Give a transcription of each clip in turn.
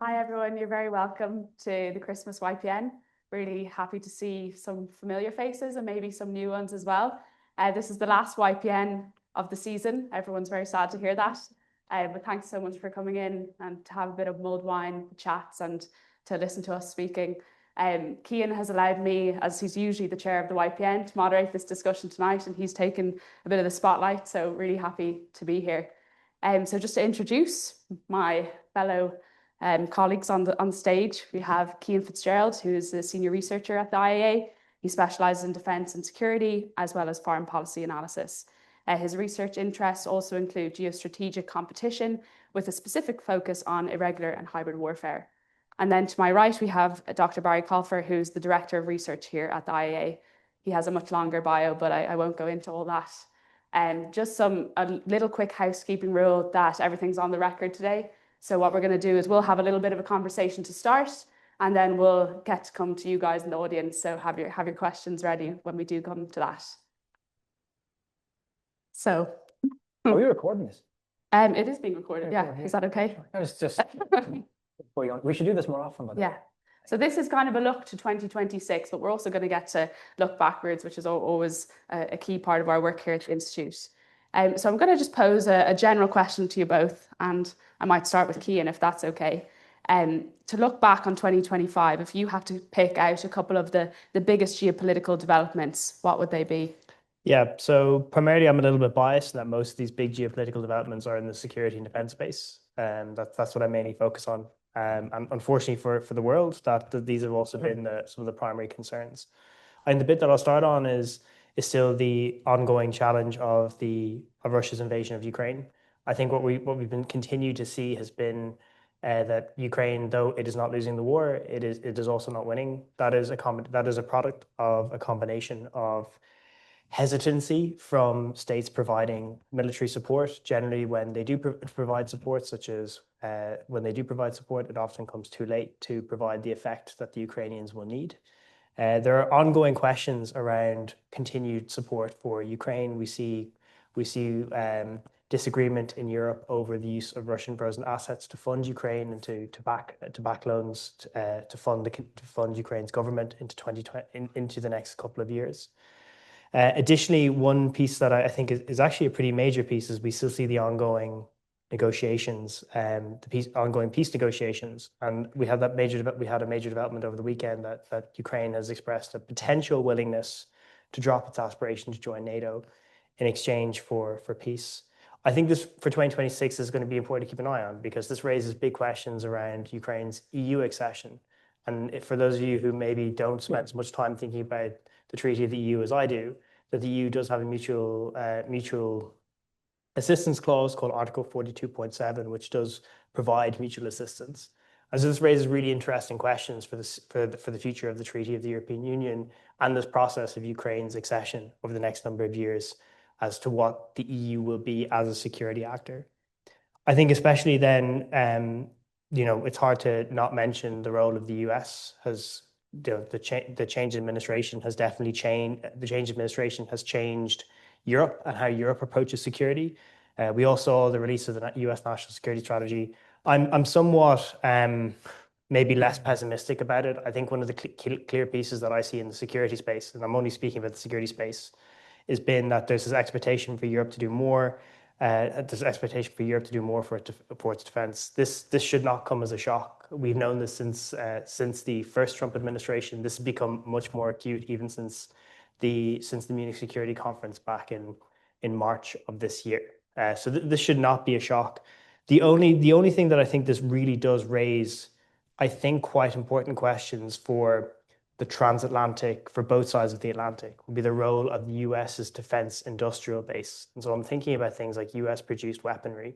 Hi everyone, you're very welcome to the Christmas YPN. Really happy to see some familiar faces and maybe some new ones as well. This is the last YPN of the season. Everyone's very sad to hear that. But thanks so much for coming in and to have a bit of mulled wine, chats, and to listen to us speaking. Cian has allowed me, as he's usually the chair of the YPN, to moderate this discussion tonight, and he's taken a bit of the spotlight, so really happy to be here. So just to introduce my fellow colleagues on the stage, we have Cian FitzGerald, who is a senior researcher at the IIEA. He specialises in defence and security, as well as foreign policy analysis. His research interests also include geostrategic competition, with a specific focus on irregular and hybrid warfare. And then to my right, we have Dr. Barry Colfer, who's the Director of Research here at the IIEA. He has a much longer bio, but I won't go into all that. Just a little quick housekeeping rule that everything's on the record today. So what we're going to do is we'll have a little bit of a conversation to start, and then we'll get to come to you guys in the audience. So have your questions ready when we do come to that. So, are we recording this? It is being recorded. Yeah, is that okay? It's just we should do this more often. Yeah. So this is kind of a look to 2026, but we're also going to get to look backwards, which is always a key part of our work here at the Institute. So I'm going to just pose a general question to you both, and I might start with Cian if that's okay. To look back on 2025, if you had to pick out a couple of the biggest geopolitical developments, what would they be? Yeah, so primarily I'm a little bit biased that most of these big geopolitical developments are in the security and defense space. And that's what I mainly focus on. And unfortunately for the world, these have also been some of the primary concerns. And the bit that I'll start on is still the ongoing challenge of Russia's invasion of Ukraine. I think what we've been continued to see has been that Ukraine, though it is not losing the war, it is also not winning. That is a product of a combination of hesitancy from states providing military support. Generally, when they do provide support, such as when they do provide support, it often comes too late to provide the effect that the Ukrainians will need. There are ongoing questions around continued support for Ukraine. We see disagreement in Europe over the use of Russian frozen assets to fund Ukraine and to back loans to fund Ukraine's government into the next couple of years. Additionally, one piece that I think is actually a pretty major piece is we still see the ongoing negotiations, ongoing peace negotiations, and we had a major development over the weekend that Ukraine has expressed a potential willingness to drop its aspiration to join NATO in exchange for peace. I think this for 2026 is going to be important to keep an eye on because this raises big questions around Ukraine's EU accession. And for those of you who maybe don't spend as much time thinking about the treaty of the EU as I do, that the EU does have a mutual assistance clause called Article 42.7, which does provide mutual assistance. And so this raises really interesting questions for the future of the Treaty of the European Union and this process of Ukraine's accession over the next number of years as to what the EU will be as a security actor. I think especially then, it's hard to not mention the role of the US. The change in administration has definitely changed. The change in administration has changed Europe and how Europe approaches security. We all saw the release of the US National Security Strategy. I'm somewhat maybe less pessimistic about it. I think one of the clear pieces that I see in the security space, and I'm only speaking about the security space, has been that there's this expectation for Europe to do more. There's expectation for Europe to do more for its defense. This should not come as a shock. We've known this since the first Trump administration. This has become much more acute even since the Munich Security Conference back in March of this year. So this should not be a shock. The only thing that I think this really does raise, I think, quite important questions for the transatlantic, for both sides of the Atlantic, would be the role of the US's defense industrial base. And so I'm thinking about things like US produced weaponry.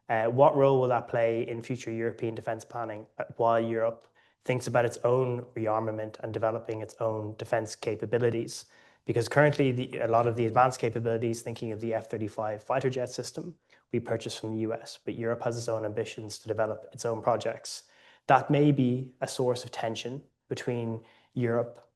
What role will that play in future European defense planning while Europe thinks about its own rearmament and developing its own defense capabilities? Because currently a lot of the advanced capabilities, thinking of the F-35 fighter jet system, we purchase from the US, but Europe has its own ambitions to develop its own projects. That may be a source of tension between Europe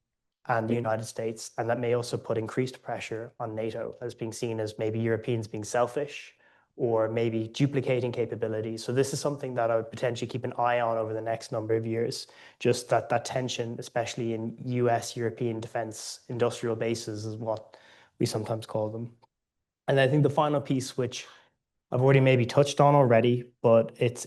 and the United States, and that may also put increased pressure on NATO as being seen as maybe Europeans being selfish or maybe duplicating capabilities. So this is something that I would potentially keep an eye on over the next number of years, just that tension, especially in US, European defense industrial bases is what we sometimes call them. And I think the final piece, which I've already maybe touched on already, but it's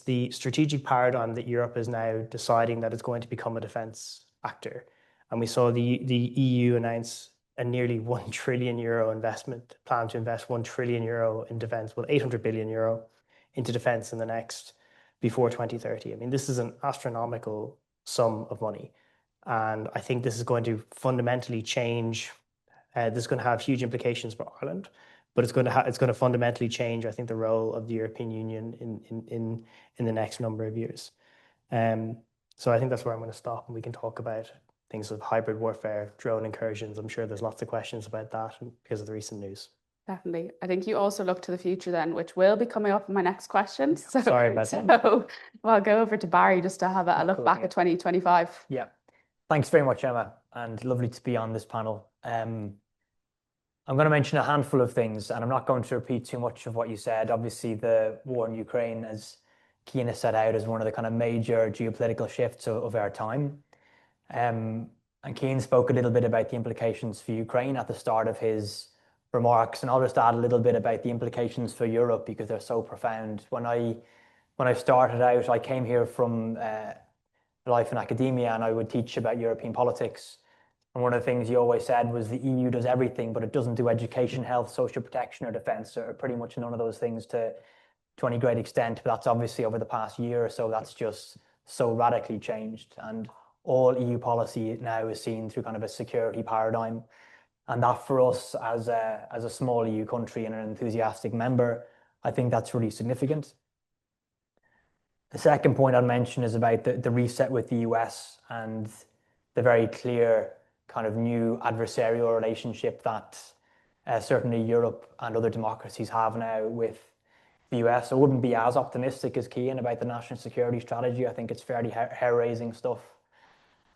the strategic paradigm that Europe is now deciding that it's going to become a defense actor. And we saw the EU announce a nearly €1 trillion investment, plan to invest €1 trillion in defense, well, €800 billion into defense in the next, before 2030. I mean, this is an astronomical sum of money. And I think this is going to fundamentally change. This is going to have huge implications for Ireland, but it's going to fundamentally change, I think, the role of the European Union in the next number of years. So I think that's where I'm going to stop, and we can talk about things like hybrid warfare, drone incursions. I'm sure there's lots of questions about that because of the recent news. Definitely. I think you also look to the future then, which will be coming up in my next question. So, sorry about that. So I'll go over to Barry just to have a look back at 2025. Yeah. Thanks very much, Emma, and lovely to be on this panel. I'm going to mention a handful of things, and I'm not going to repeat too much of what you said. Obviously, the war in Ukraine, as Cian has set out, is one of the kind of major geopolitical shifts of our time. And Cian spoke a little bit about the implications for Ukraine at the start of his remarks, and I'll just add a little bit about the implications for Europe because they're so profound. When I started out, I came here from life in academia, and I would teach about European politics. And one of the things he always said was the EU does everything, but it doesn't do education, health, social protection, or defense, or pretty much none of those things to any great extent. But that's obviously over the past year or so, that's just so radically changed. And all EU policy now is seen through kind of a security paradigm. And that for us as a small EU country and an enthusiastic member, I think that's really significant. The second point I'd mention is about the reset with the US and the very clear kind of new adversarial relationship that certainly Europe and other democracies have now with the US. I wouldn't be as optimistic as Cian about the national security strategy. I think it's fairly hair-raising stuff.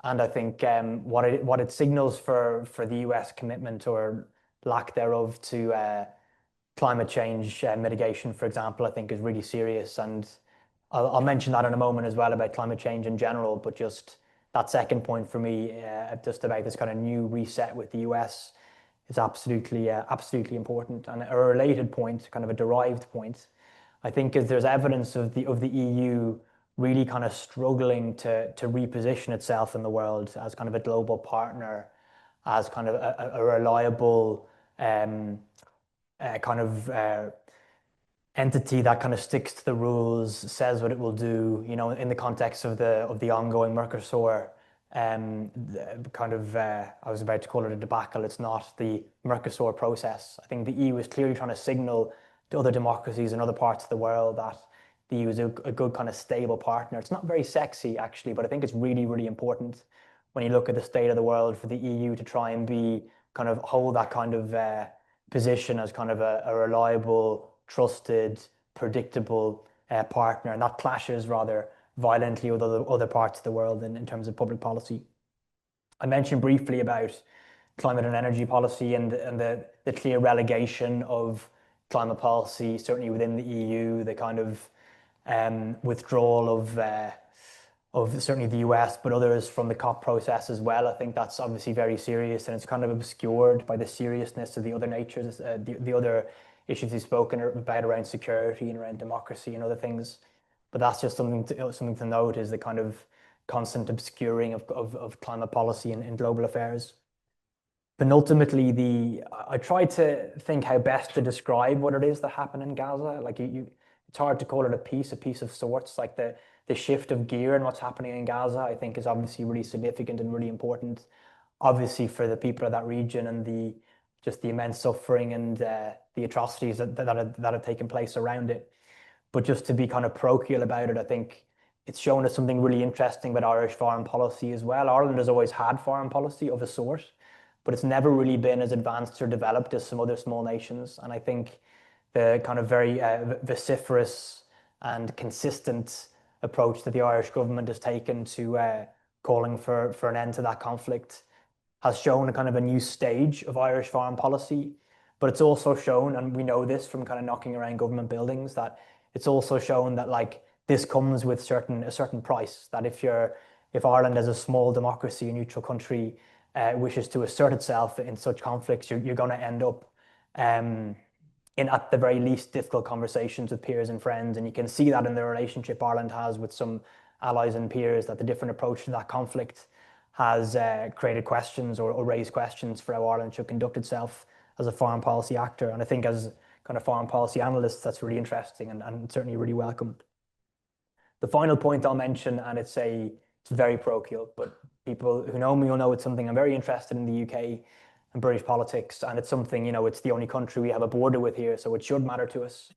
And I think what it signals for the US commitment or lack thereof to climate change mitigation, for example, I think is really serious. And I'll mention that in a moment as well about climate change in general, but just that second point for me, just about this kind of new reset with the US, is absolutely important. And a related point, kind of a derived point, I think is there's evidence of the EU really kind of struggling to reposition itself in the world as kind of a global partner, as kind of a reliable kind of entity that kind of sticks to the rules, says what it will do, you know, in the context of the ongoing Mercosur kind of, I was about to call it a debacle. It's not the Mercosur process. I think the EU is clearly trying to signal to other democracies in other parts of the world that the EU is a good kind of stable partner. It's not very sexy actually, but I think it's really, really important when you look at the state of the world for the EU to try and hold that kind of position as kind of a reliable, trusted, predictable partner, and that clashes rather violently with other parts of the world in terms of public policy. I mentioned briefly about climate and energy policy and the clear relegation of climate policy, certainly within the EU, the kind of withdrawal of certainly the US, but others from the COP process as well. I think that's obviously very serious, and it's kind of obscured by the seriousness of the other natures, the other issues we've spoken about around security and around democracy and other things. But that's just something to note, is the kind of constant obscuring of climate policy in global affairs. But ultimately, I try to think how best to describe what it is that happened in Gaza. Like it's hard to call it a peace of sorts. Like the shift of gear and what's happening in Gaza, I think, is obviously really significant and really important, obviously for the people of that region and just the immense suffering and the atrocities that have taken place around it. But just to be kind of parochial about it, I think it's shown us something really interesting about Irish foreign policy as well. Ireland has always had foreign policy of a sort, but it's never really been as advanced or developed as some other small nations. And I think the kind of very vociferous and consistent approach that the Irish government has taken to calling for an end to that conflict has shown a kind of a new stage of Irish foreign policy. But it's also shown, and we know this from kind of knocking around government buildings, that it's also shown that like this comes with a certain price. That if Ireland as a small democracy, a neutral country, wishes to assert itself in such conflicts, you're going to end up in at the very least difficult conversations with peers and friends. And you can see that in the relationship Ireland has with some allies and peers, that the different approach to that conflict has created questions or raised questions for how Ireland should conduct itself as a foreign policy actor. And I think as kind of foreign policy analysts, that's really interesting and certainly really welcomed. The final point I'll mention, and it's very parochial, but people who know me will know it's something I'm very interested in the UK and British politics, and it's something, it's the only country we have a border with here, so it should matter to us.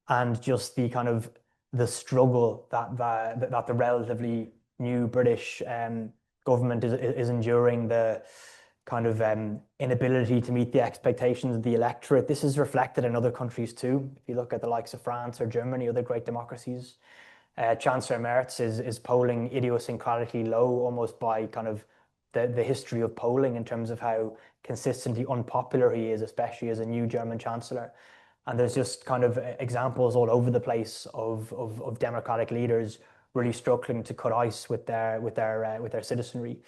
And just the kind of the struggle that the relatively new British government is enduring, the kind of inability to meet the expectations of the electorate. This is reflected in other countries too. If you look at the likes of France or Germany, other great democracies, Chancellor Merz is polling idiosyncratically low, almost by kind of the history of polling in terms of how consistently unpopular he is, especially as a new German chancellor. And there's just kind of examples all over the place of democratic leaders really struggling to cut ice with their citizenry.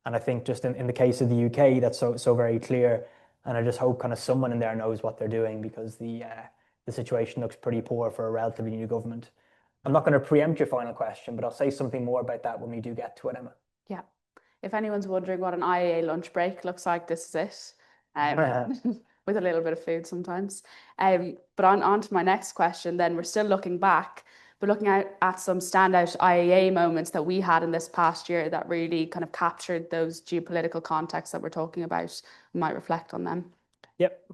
And I think just in the case of the UK, that's so very clear. And I just hope kind of someone in there knows what they're doing, because the situation looks pretty poor for a relatively new government. I'm not going to preempt your final question, but I'll say something more about that when we do get to it, Emma. Yeah. If anyone's wondering what an IIEA lunch break looks like, this is it. With a little bit of food sometimes. But on to my next question, then we're still looking back, but looking at some standout IIEA moments that we had in this past year that really kind of captured those geopolitical contexts that we're talking about. We might reflect on them. Yep.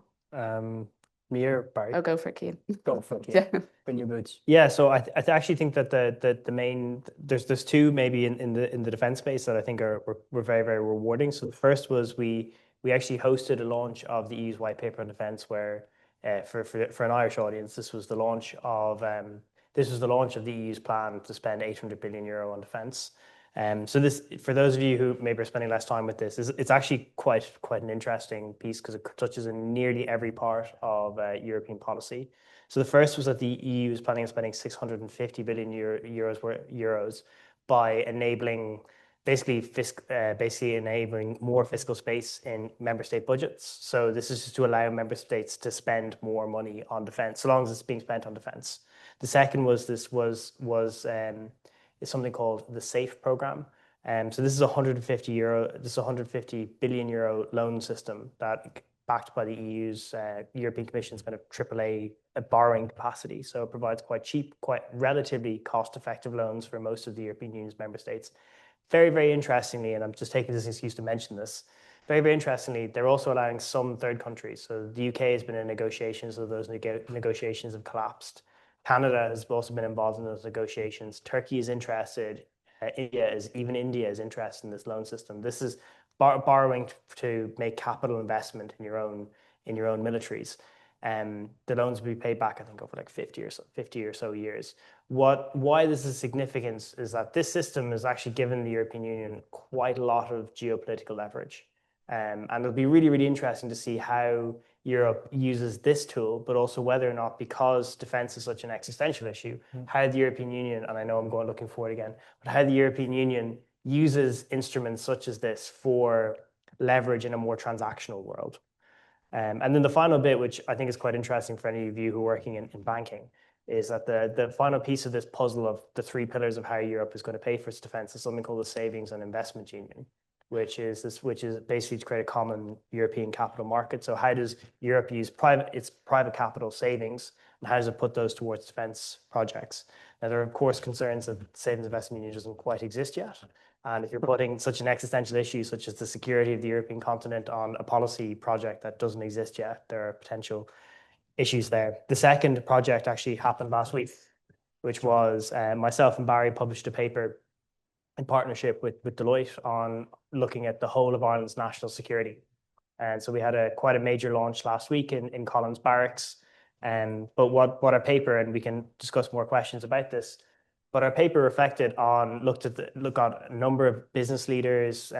Me or Barry? I'll go for it, Cian. Go for it, yeah. Bring your boots. Yeah, so I actually think that the main there's two maybe in the defense space that I think were very, very rewarding. So the first was we actually hosted a launch of the EU's white paper on defense, where for an Irish audience, this was the launch of the EU's plan to spend 800 billion euro on defense. So this, for those of you who maybe are spending less time with this, it's actually quite an interesting piece, because it touches in nearly every part of European policy. So the first was that the EU is planning on spending 650 billion euros by enabling basically enabling more fiscal space in member state budgets. So this is just to allow member states to spend more money on defense, so long as it's being spent on defense. The second was is something called the SAFE program. So this is 150 billion euro loan system that, backed by the EU's European Commission's kind of AAA borrowing capacity. So it provides quite cheap, quite relatively cost-effective loans for most of the European Union's member states. Very, very interestingly, and I'm just taking this excuse to mention this, very, very interestingly, they're also allowing some third countries. So the UK has been in negotiations, so those negotiations have collapsed. Canada has also been involved in those negotiations. Turkey is interested. India is interested in this loan system. This is borrowing to make capital investment in your own militaries. The loans will be paid back, I think, over like 50 or so years. Why this is significant is that this system has actually given the European Union quite a lot of geopolitical leverage. And it'll be really, really interesting to see how Europe uses this tool, but also whether or not, because defense is such an existential issue, how the European Union, and I know I'm looking forward again, but how the European Union uses instruments such as this for leverage in a more transactional world. And then the final bit, which I think is quite interesting for any of you who are working in banking, is that the final piece of this puzzle of the three pillars of how Europe is going to pay for its defense is something called the Savings and Investment Union, which is basically to create a common European capital market. So how does Europe use its private capital savings, and how does it put those towards defense projects? Now, there are, of course, concerns that the Savings Investment Union doesn't quite exist yet. And if you're putting such an existential issue, such as the security of the European continent, on a policy project that doesn't exist yet, there are potential issues there. The second project actually happened last week, which was myself and Barry published a paper in partnership with Deloitte on looking at the whole of Ireland's national security. And so we had quite a major launch last week in Collins Barracks. But what our paper, and we can discuss more questions about this, but our paper looked at a number of business leaders,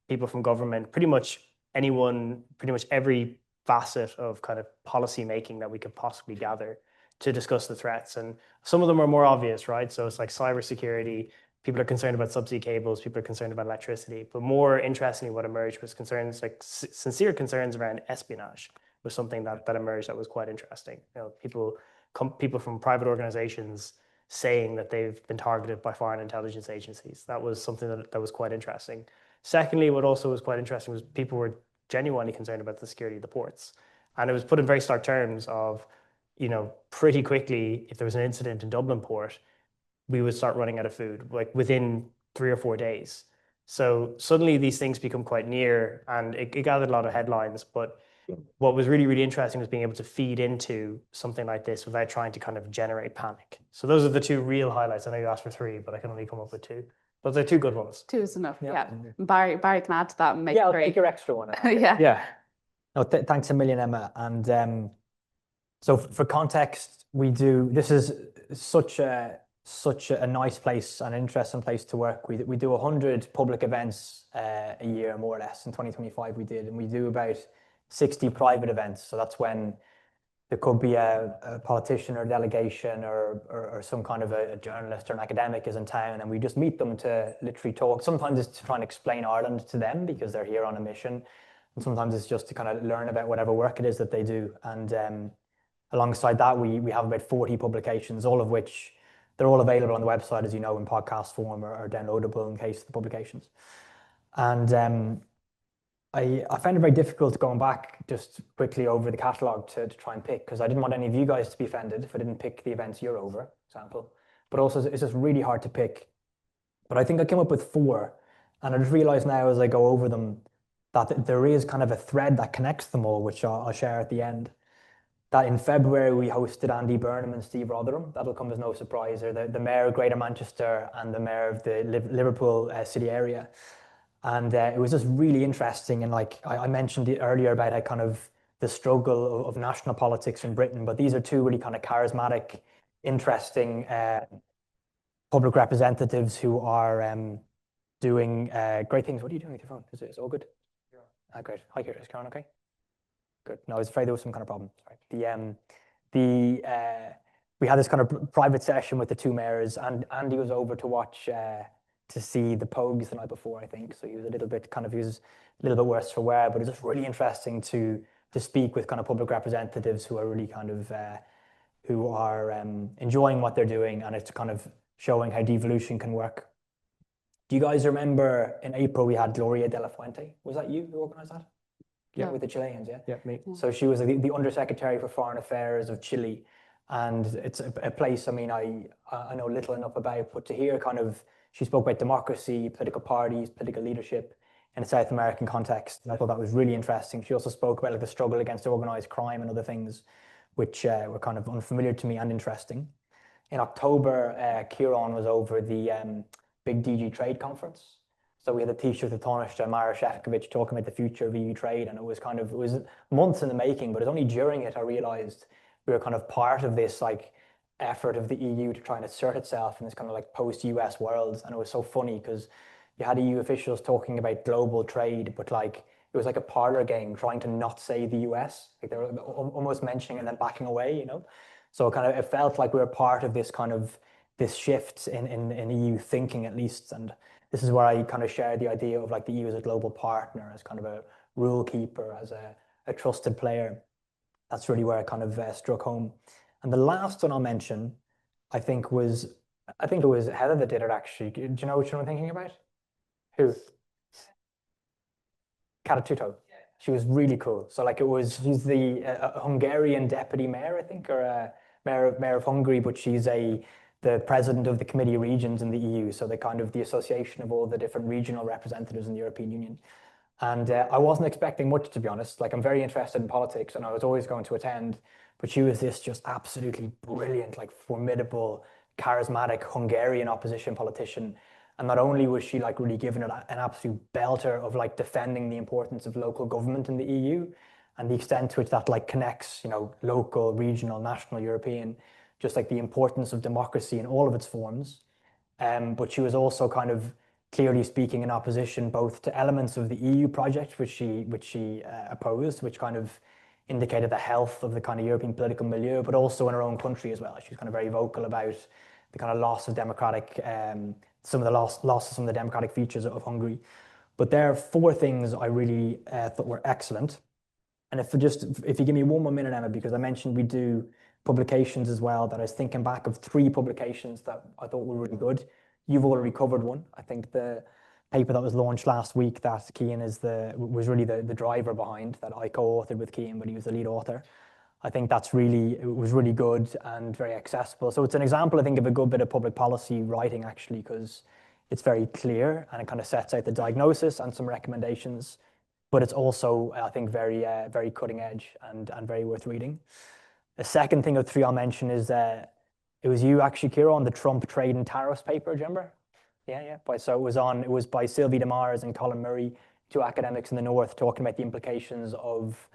people from government, pretty much every facet of kind of policy making that we could possibly gather to discuss the threats. And some of them are more obvious, right? So it's like cybersecurity. People are concerned about subsea cables. People are concerned about electricity. But more interestingly, what emerged was concerns, like sincere concerns around espionage was something that emerged that was quite interesting. You know, people from private organizations saying that they've been targeted by foreign intelligence agencies. That was something that was quite interesting. Secondly, what also was quite interesting was people were genuinely concerned about the security of the ports. And it was put in very stark terms of, you know, pretty quickly, if there was an incident in Dublin port, we would start running out of food, like within 3 or 4 days. So suddenly these things become quite near, and it gathered a lot of headlines. But what was really, really interesting was being able to feed into something like this without trying to kind of generate panic. So those are the two real highlights. I know you asked for 3, but I can only come up with 2. But they're 2 good ones. 2 is enough. Yeah. Yeah. Barry can add to that and make Yeah, I'll 3. take your extra one. Yeah. Yeah. No, thanks a million, Emma. And so for context, this is such a nice place, an interesting place to work. We do 100 public events a year, more or less. In 2025 we did, and we do about 60 private events. So that's when there could be a politician or delegation or some kind of a journalist or an academic is in town, and we just meet them to literally talk. Sometimes it's to try and explain Ireland to them because they're here on a mission, and sometimes it's just to kind of learn about whatever work it is that they do. And alongside that, we have about 40 publications, all of which they're all available on the website, as you know, in podcast form or downloadable in case of the publications. And I found it very difficult going back just quickly over the catalogue to try and pick, because I didn't want any of you guys to be offended if I didn't pick the events you're over, for example. But also it's just really hard to pick. But I think I came up with 4, and I just realised now as I go over them that there is kind of a thread that connects them all, which I'll share at the end. That in February we hosted Andy Burnham and Steve Rotherham. That'll come as no surprise. They're the mayor of Greater Manchester and the mayor of the Liverpool city area. And it was just really interesting. And like I mentioned it earlier about how kind of the struggle of national politics in Britain, but these are 2 really kind of charismatic, interesting public representatives who are doing great things. What are you doing with your phone? Is it all good? Yeah. Great. Hi, Kira. Is Karen okay? Good. No, I was afraid there was some kind of problem. Sorry. We had this kind of private session with the 2 mayors, and Andy was over to watch to see the Pogues the night before, I think. So he was a little bit worse for wear, but it's just really interesting to speak with kind of public representatives who are really kind of who are enjoying what they're doing, and it's kind of showing how devolution can work. Do you guys remember in April we had Gloria de la Fuente? Was that you who organised that? Yeah, with the Chileans, yeah? Yeah, me. So she was the Undersecretary for Foreign Affairs of Chile. And it's a place, I mean, I know little enough about, but to hear kind of, she spoke about democracy, political parties, political leadership in a South American context. And I thought that was really interesting. She also spoke about like the struggle against organized crime and other things, which were kind of unfamiliar to me and interesting. In October, Kieran was over the big DG trade conference. So we had a Taoiseach with Taoiseach Mara Šefčovič talking about the future of EU trade, and it was months in the making, but it was only during it I realized we were kind of part of this like effort of the EU to try and assert itself in this kind of like post-US world. And it was so funny because you had EU officials talking about global trade, but like it was like a parlor game trying to not say the US, like they were almost mentioning and then backing away, you know. So kind of it felt like we were part of this kind of this shift in EU thinking, at least. And this is where I kind of shared the idea of like the EU as a global partner, as kind of a rule keeper, as a trusted player. That's really where it kind of struck home. And the last one I'll mention, I think it was Heather that did it actually. Do you know which one I'm thinking about? Who? Karatuto. She was really cool. So like she's the Hungarian deputy mayor, I think, or mayor of Hungary, but she's the president of the Committee of Regions in the EU. So the kind of the association of all the different regional representatives in the European Union. And I wasn't expecting much, to be honest. Like I'm very interested in politics and I was always going to attend, but she was this just absolutely brilliant, like formidable, charismatic Hungarian opposition politician. And not only was she like really given it an absolute belter of like defending the importance of local government in the EU and the extent to which that like connects, you know, local, regional, national, European, just like the importance of democracy in all of its forms. But she was also kind of clearly speaking in opposition both to elements of the EU project, which she opposed, which kind of indicated the health of the kind of European political milieu, but also in her own country as well. She's kind of very vocal about the kind of loss of democratic, some of the loss of some of the democratic features of Hungary. But there are four things I really thought were excellent. And if you give me one more minute, Emma, because I mentioned we do publications as well, that I was thinking back of three publications that I thought were really good. You've already covered one. I think the paper that was launched last week that Cian was really the driver behind, that I co-authored with Cian, but he was the lead author. I think it was really good and very accessible. So it's an example, I think, of a good bit of public policy writing, actually, because it's very clear and it kind of sets out the diagnosis and some recommendations, but it's also, I think, very, very cutting edge and very worth reading. The second thing of three I'll mention is that it was you actually, Ciara, on the Trump trade and tariffs paper, do you remember? Yeah. So it was by Sylvie Demars and Colin Murray, two academics in the North, talking about the implications of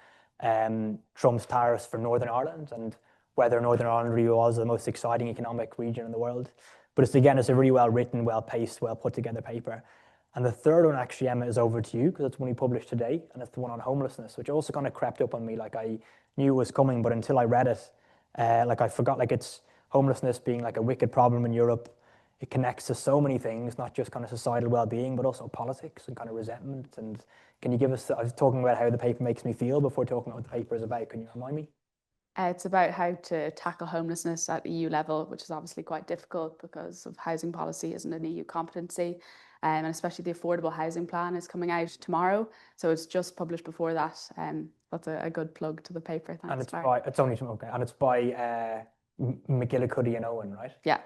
Trump's tariffs for Northern Ireland and whether Northern Ireland really was the most exciting economic region in the world. But it's a really well written, well paced, well put together paper. And the third one, actually, Emma, is over to you, because it's one we published today, and it's the one on homelessness, which also kind of crept up on me. Like, I knew it was coming, but until I read it, I forgot, it's homelessness being like a wicked problem in Europe. It connects to so many things, not just kind of societal well-being, but also politics and kind of resentment. And can you give us, I was talking about how the paper makes me feel before talking about what the paper is about. Can you remind me? It's about how to tackle homelessness at EU level, which is obviously quite difficult because of housing policy isn't an EU competency. And especially the affordable housing plan is coming out tomorrow. So it's just published before that. That's a good plug to the paper. Thanks, and it's by McGillicuddy and Owen, right? Yeah.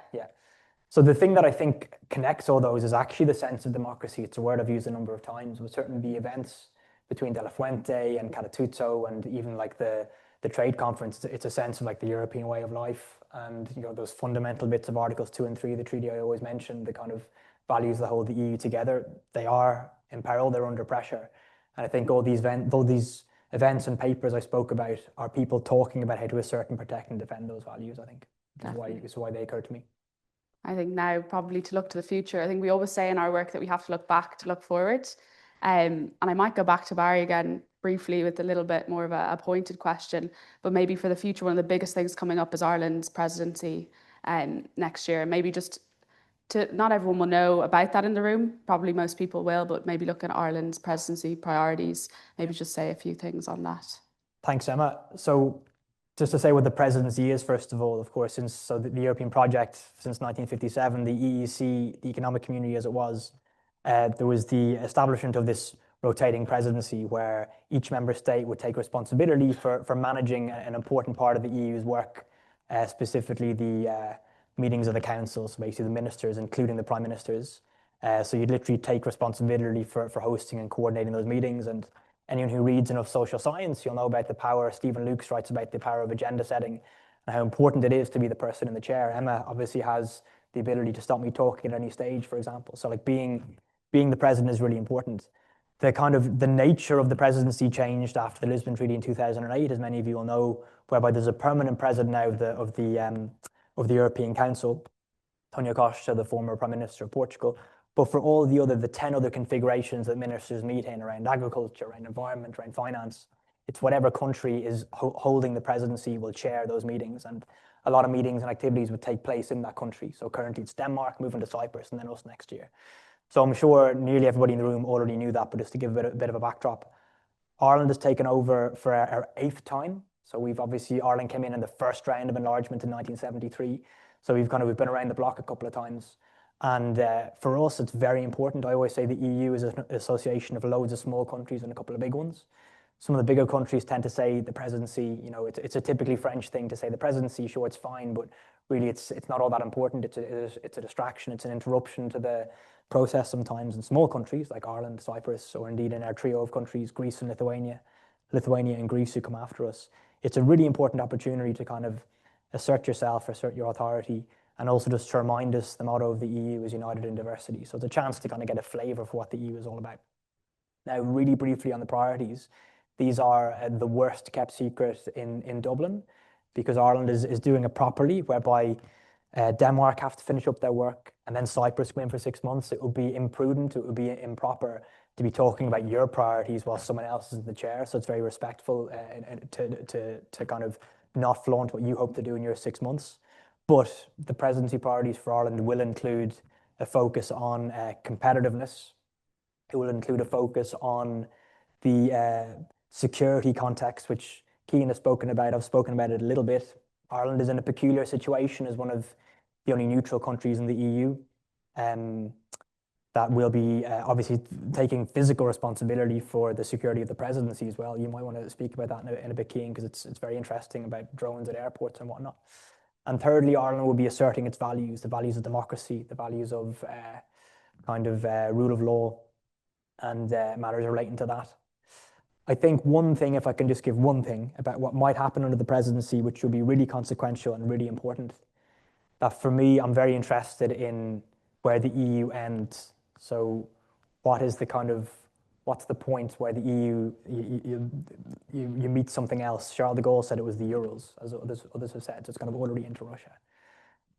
So the thing that I think connects all those is actually the sense of democracy. It's a word I've used a number of times. With certainly the events between De La Fuente and Calatuzzo, and even like the trade conference, it's a sense of like the European way of life, and those fundamental bits of Articles 2 and 3 of the treaty I always mention, the kind of values that hold the EU together. They are in peril. They're under pressure, and I think all these events and papers I spoke about are people talking about how to assert and protect and defend those values. I think is why they occur to me. I think now probably to look to the future. I think we always say in our work that we have to look back to look forward. And I might go back to Barry again briefly with a little bit more of a pointed question, but maybe for the future, one of the biggest things coming up is Ireland's presidency next year. Maybe just not everyone will know about that in the room, probably most people will, but maybe look at Ireland's presidency priorities, maybe just say a few things on that. Thanks, Emma. So just to say what the presidency is, first of all, of course, the European project since 1957, the EEC, the economic community as it was, there was the establishment of this rotating presidency where each member state would take responsibility for managing an important part of the EU's work, specifically the meetings of the council, so basically the ministers, including the prime ministers. So you'd literally take responsibility for hosting and coordinating those meetings. And anyone who reads enough social science, you'll know about the power. Stephen Lukes writes about the power of agenda setting and how important it is to be the person in the chair. Emma obviously has the ability to stop me talking at any stage, for example. So like being the president is really important. The nature of the presidency changed after the Lisbon Treaty in 2008, as many of you will know, whereby there's a permanent president now of the European Council, António Costa, the former Prime Minister of Portugal. But for all the 10 other configurations that ministers meet in around agriculture, around environment, around finance, it's whatever country is holding the presidency will chair those meetings. And a lot of meetings and activities would take place in that country. So currently it's Denmark, moving to Cyprus, and then us next year. So I'm sure nearly everybody in the room already knew that, but just to give a bit of a backdrop, Ireland has taken over for our 8th time. So Ireland came in the first round of enlargement in 1973. So we've been around the block a couple of times. And for us, it's very important. I always say the EU is an association of loads of small countries and a couple of big ones. Some of the bigger countries tend to say the presidency, it's a typically French thing to say the presidency, sure, it's fine, but really it's not all that important. It's a distraction. It's an interruption to the process sometimes in small countries like Ireland, Cyprus, or indeed in our trio of countries, Greece and Lithuania and Greece who come after us. It's a really important opportunity to kind of assert yourself, assert your authority, and also just to remind us the motto of the EU is united in diversity. So it's a chance to kind of get a flavour for what the EU is all about. Now, really briefly on the priorities, these are the worst kept secret in Dublin, because Ireland is doing it properly, whereby Denmark have to finish up their work and then Cyprus go in for 6 months. It would be imprudent, it would be improper to be talking about your priorities while someone else is in the chair. So it's very respectful and to kind of not flaunt what you hope to do in your 6 months. But the presidency priorities for Ireland will include a focus on competitiveness. It will include a focus on the security context, which Cian has spoken about. I've spoken about it a little bit. Ireland is in a peculiar situation as one of the only neutral countries in the EU. That will be obviously taking physical responsibility for the security of the presidency as well. You might want to speak about that in a bit, Cian, because it's very interesting about drones at airports and whatnot. And thirdly, Ireland will be asserting its values, the values of democracy, the values of rule of law, and matters relating to that. I think one thing, if I can just give one thing about what might happen under the presidency, which will be really consequential and really important, that for me, I'm very interested in where the EU ends. So what's the point where the EU, you meet something else? Charles de Gaulle said it was the Urals, as others have said. So it's kind of already into Russia.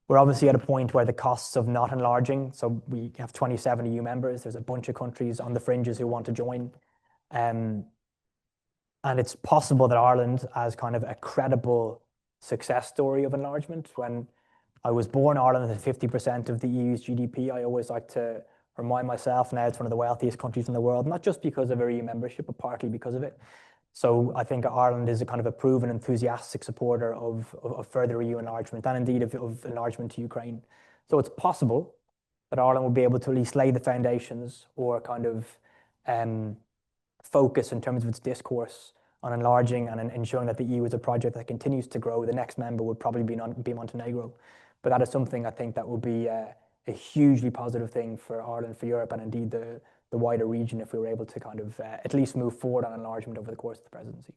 We're obviously at a point where the costs of not enlarging, so we have 27 EU members, there's a bunch of countries on the fringes who want to join. And it's possible that Ireland, as kind of a credible success story of enlargement, when I was born, Ireland had 50% of the EU's GDP. I always like to remind myself now it's one of the wealthiest countries in the world, not just because of our EU membership, but partly because of it. So I think Ireland is a kind of a proven enthusiastic supporter of further EU enlargement and indeed of enlargement to Ukraine. So it's possible that Ireland will be able to at least lay the foundations or kind of focus in terms of its discourse on enlarging and ensuring that the EU is a project that continues to grow. The next member would probably be Montenegro. But that is something I think that will be a hugely positive thing for Ireland, for Europe, and indeed the wider region if we were able to kind of at least move forward on enlargement over the course of the presidency.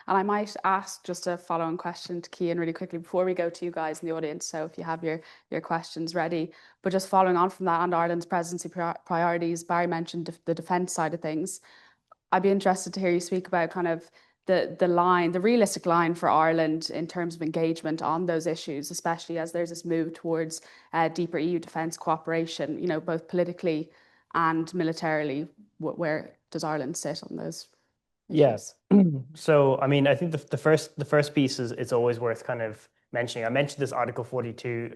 And I might ask just a follow-on question to Cian really quickly before we go to you guys in the audience. So if you have your questions ready, but just following on from that on Ireland's presidency priorities, Barry mentioned the defence side of things. I'd be interested to hear you speak about kind of the realistic line for Ireland in terms of engagement on those issues, especially as there's this move towards deeper EU defence cooperation, you know, both politically and militarily. Where does Ireland sit on those issues? Yes. So, I mean, I think the first piece is it's always worth kind of mentioning. I mentioned this Article 42,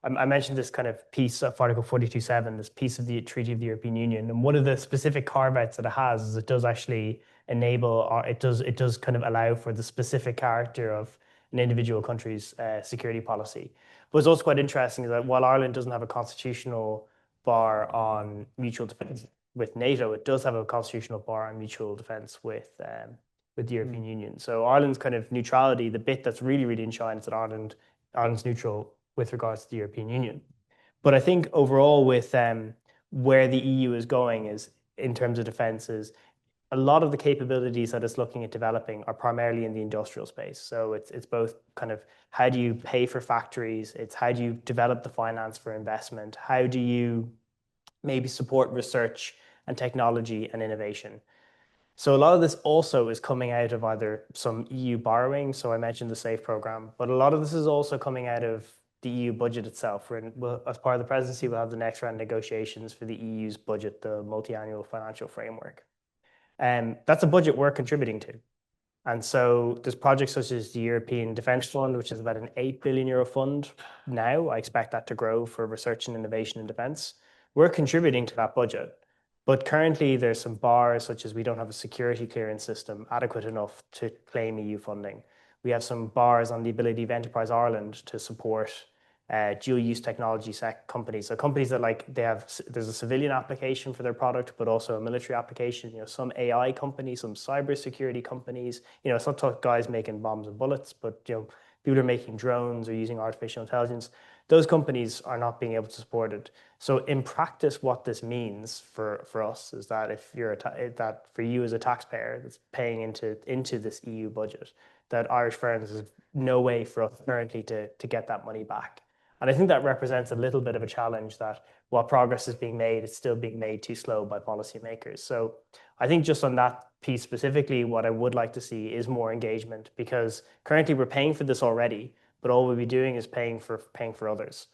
I mentioned this kind of piece of Article 42.7, this piece of the Treaty of the European Union. And one of the specific carve-outs that it has is it does actually enable, or it does kind of allow for the specific character of an individual country's security policy. But what's also quite interesting is that while Ireland doesn't have a constitutional bar on mutual defence with NATO, it does have a constitutional bar on mutual defence with the European Union. So Ireland's kind of neutrality, the bit that's really, really in shine is that Ireland's neutral with regards to the European Union. But I think overall with where the EU is going is in terms of defence is a lot of the capabilities that it's looking at developing are primarily in the industrial space. So it's both kind of how do you pay for factories, it's how do you develop the finance for investment, how do you maybe support research and technology and innovation. So a lot of this also is coming out of either some EU borrowing. So I mentioned the SAFE program, but a lot of this is also coming out of the EU budget itself. As part of the presidency, we'll have the next round of negotiations for the EU's budget, the multi-annual financial framework. And that's a budget we're contributing to. And so there's projects such as the European Defence Fund, which is about an €8 billion fund now. I expect that to grow for research and innovation in defence. We're contributing to that budget. But currently there's some bars such as we don't have a security clearance system adequate enough to claim EU funding. We have some bars on the ability of Enterprise Ireland to support dual-use technology companies. So companies that there's a civilian application for their product, but also a military application. You know, some AI companies, some cybersecurity companies. You know, it's not guys making bombs and bullets, but you know, people are making drones or using artificial intelligence. Those companies are not being able to support it. So in practice, what this means for us is that if you're that for you as a taxpayer that's paying into this EU budget, that Irish firms is no way for us currently to get that money back. And I think that represents a little bit of a challenge that while progress is being made, it's still being made too slow by policymakers. So I think just on that piece specifically, what I would like to see is more engagement, because currently we're paying for this already, but all we'll be doing is paying for others.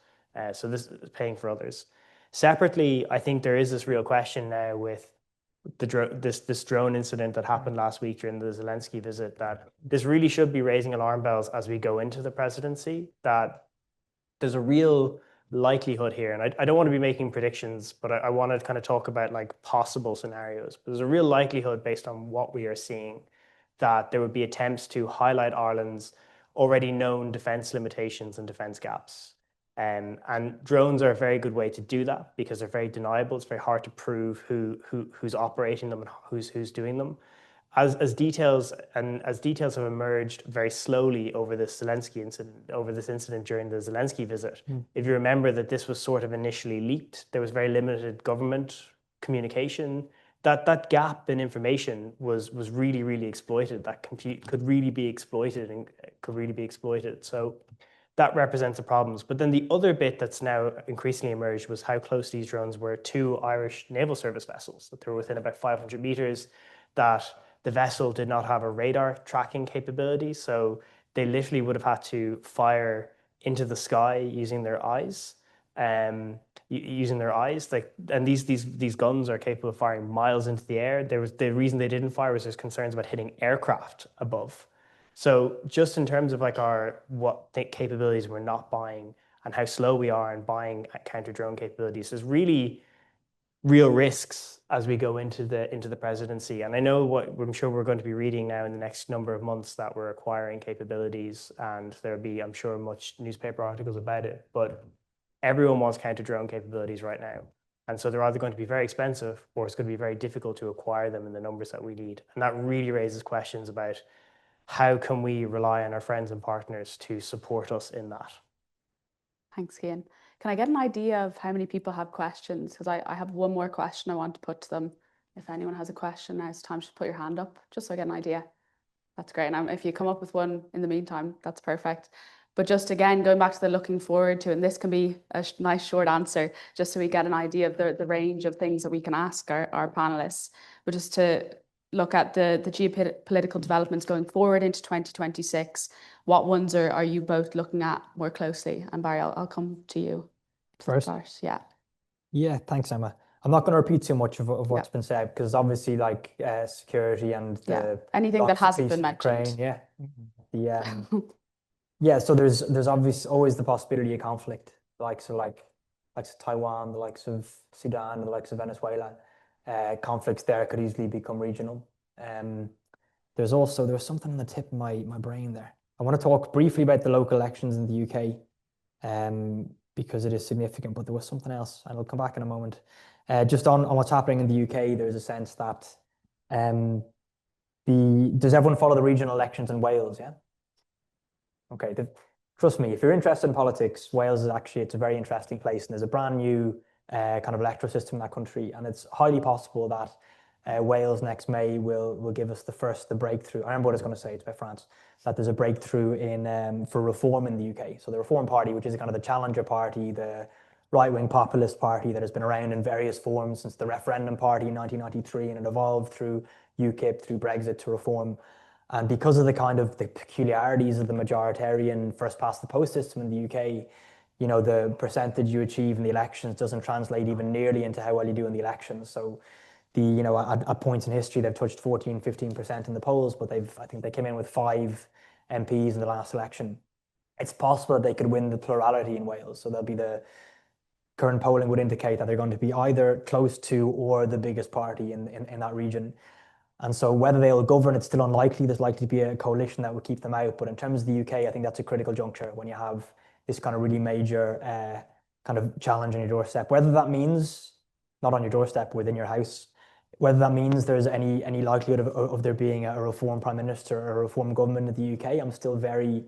So this is paying for others. Separately, I think there is this real question now with this drone incident that happened last week during the Zelensky visit, that this really should be raising alarm bells as we go into the presidency, that there's a real likelihood here, and I don't want to be making predictions, but I want to kind of talk about like possible scenarios. But there's a real likelihood based on what we are seeing that there would be attempts to highlight Ireland's already known defense limitations and defense gaps. And drones are a very good way to do that because they're very deniable. It's very hard to prove who's operating them and who's doing them. As details have emerged very slowly over this incident during the Zelensky visit. If you remember that this was sort of initially leaked, there was very limited government communication. That gap in information was really, really exploited. That could really be exploited. So that represents the problems. But then the other bit that's now increasingly emerged was how close these drones were to Irish Naval Service vessels, that they were within about 500 meters, that the vessel did not have a radar tracking capability. So they literally would have had to fire into the sky using their eyes. And these guns are capable of firing miles into the air. The reason they didn't fire was there's concerns about hitting aircraft above. So just in terms of like what capabilities we're not buying and how slow we are in buying counter drone capabilities, there's really real risks as we go into the presidency. And I know what I'm sure we're going to be reading now in the next number of months, that we're acquiring capabilities, and there'll be, I'm sure, much newspaper articles about it. But everyone wants counter drone capabilities right now. And so they're either going to be very expensive or it's going to be very difficult to acquire them in the numbers that we need. And that really raises questions about how can we rely on our friends and partners to support us in that. Thanks, Cian. Can I get an idea of how many people have questions? Because I have one more question I want to put to them. If anyone has a question, now it's time to put your hand up, just so I get an idea. That's great. And if you come up with one in the meantime, that's perfect. But just again, going back to the looking forward to, and this can be a nice short answer, just so we get an idea of the range of things that we can ask our panelists. But just to look at the geopolitical developments going forward into 2026, what ones are you both looking at more closely? And Barry, I'll come to you first. Yeah, thanks, Emma. I'm not going to repeat too much of what's been said, because obviously like security and anything that hasn't been mentioned. So there's obviously always the possibility of conflict, the likes of Taiwan, the likes of Sudan, the likes of Venezuela. Conflicts there could easily become regional. There was something on the tip of my brain there. I want to talk briefly about the local elections in the UK, because it is significant, but there was something else, and I'll come back in a moment. Just on what's happening in the UK, there's a sense that does everyone follow the regional elections in Wales? Yeah. Okay. Trust me, if you're interested in politics, Wales it's a very interesting place, and there's a brand new kind of electoral system in that country, and it's highly possible that Wales next May will give us the breakthrough. I remember what I was going to say. It's about France. That there's a breakthrough for reform in the UK. So the Reform Party, which is kind of the challenger party, the right-wing populist party that has been around in various forms since the referendum party in 1993, and it evolved through UKIP, through Brexit to reform. And because of the peculiarities of the majoritarian first past the post system in the UK, the percentage you achieve in the elections doesn't translate even nearly into how well you do in the elections. So at points in history, they've touched 14, 15% in the polls, but I think they came in with 5 MPs in the last election. It's possible that they could win the plurality in Wales. So the current polling would indicate that they're going to be either close to or the biggest party in that region. And so whether they'll govern, it's still unlikely. There's likely to be a coalition that would keep them out. But in terms of the UK, I think that's a critical juncture when you have this kind of really major kind of challenge on your doorstep. Whether that means not on your doorstep, within your house, whether that means there's any likelihood of there being a reform prime minister or a reform government in the UK, I'm still very,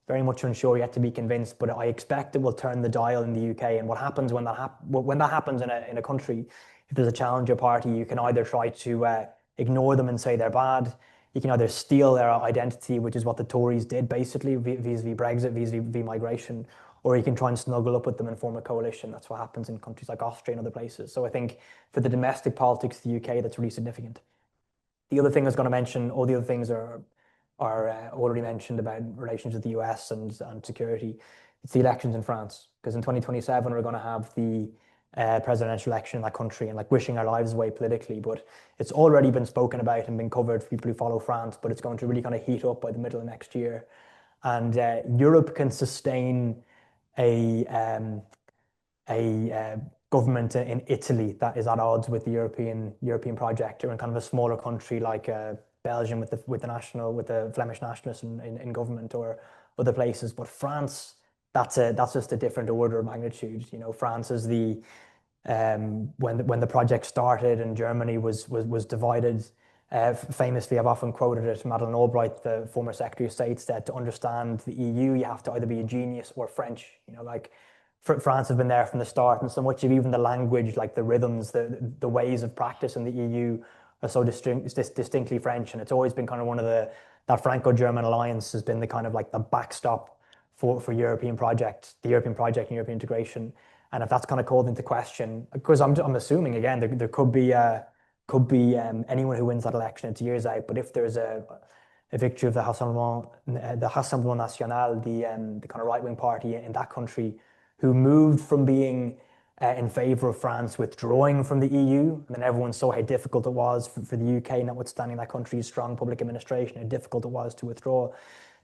very much unsure, yet to be convinced. But I expect it will turn the dial in the UK. And what happens when that happens in a country, if there's a challenger party, you can either try to ignore them and say they're bad. You can either steal their identity, which is what the Tories did basically vis-a-vis Brexit, vis-a-vis migration, or you can try and snuggle up with them and form a coalition. That's what happens in countries like Austria and other places. So I think for the domestic politics of the UK, that's really significant. The other thing I was going to mention, all the other things are already mentioned about relations with the US and security. It's the elections in France, because in 2027 we're going to have the presidential election in that country and like wishing our lives away politically. But it's already been spoken about and been covered for people who follow France, but it's going to really kind of heat up by the middle of next year. And Europe can sustain a government in Italy that is at odds with the European project, or in kind of a smaller country like Belgium with the Flemish nationalists in government, or other places. But France, that's just a different order of magnitude. You know, France is when the project started and Germany was divided. Famously, I've often quoted it. Madeleine Albright, the former Secretary of State, said to understand the EU, you have to either be a genius or French. You know, like France has been there from the start, and so much of even the language, like the rhythms, the ways of practice in the EU are so distinctly French, and it's always been kind of that Franco-German alliance has been the kind of like the backstop for the European project and European integration. And if that's kind of called into question, because I'm assuming again there could be anyone who wins that election, it's years out. But if there's a victory of the Rassemblement National, the kind of right-wing party in that country, who moved from being in favour of France withdrawing from the EU, and then everyone saw how difficult it was for the UK, notwithstanding that country's strong public administration, how difficult it was to withdraw,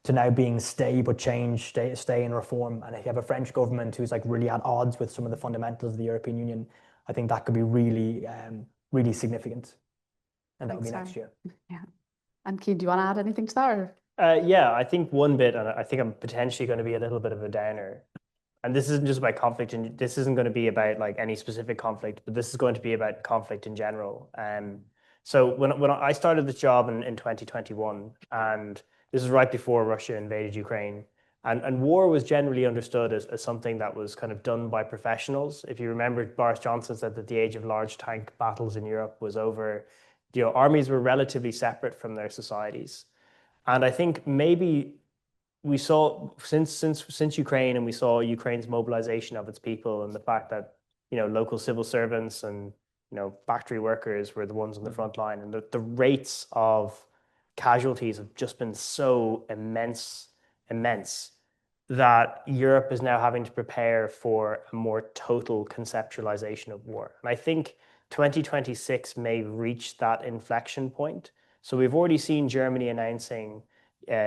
to now being stay but change, stay and reform. And if you have a French government who's like really at odds with some of the fundamentals of the European Union, I think that could be really, really significant. And that would be next year. Yeah. And Cian, do you want to add anything to that? Or? Yeah, I think one bit, and I think I'm potentially going to be a little bit of a downer. And this isn't just about conflict, and this isn't going to be about like any specific conflict, but this is going to be about conflict in general. So when I started this job in 2021, and this is right before Russia invaded Ukraine, and war was generally understood as something that was kind of done by professionals. If you remember, Boris Johnson said that the age of large tank battles in Europe was over. You know, armies were relatively separate from their societies. And I think maybe we saw since Ukraine, and we saw Ukraine's mobilization of its people, and the fact that, you know, local civil servants and, you know, factory workers were the ones on the front line, and the rates of casualties have just been so immense that Europe is now having to prepare for a more total conceptualization of war. And I think 2026 may reach that inflection point. So we've already seen Germany announcing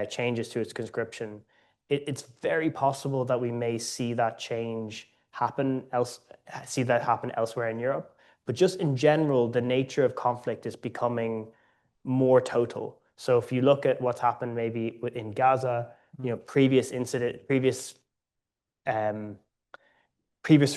changes to its conscription. It's very possible that we may see that change happen elsewhere in Europe. But just in general, the nature of conflict is becoming more total. So if you look at what's happened maybe in Gaza, you know, previous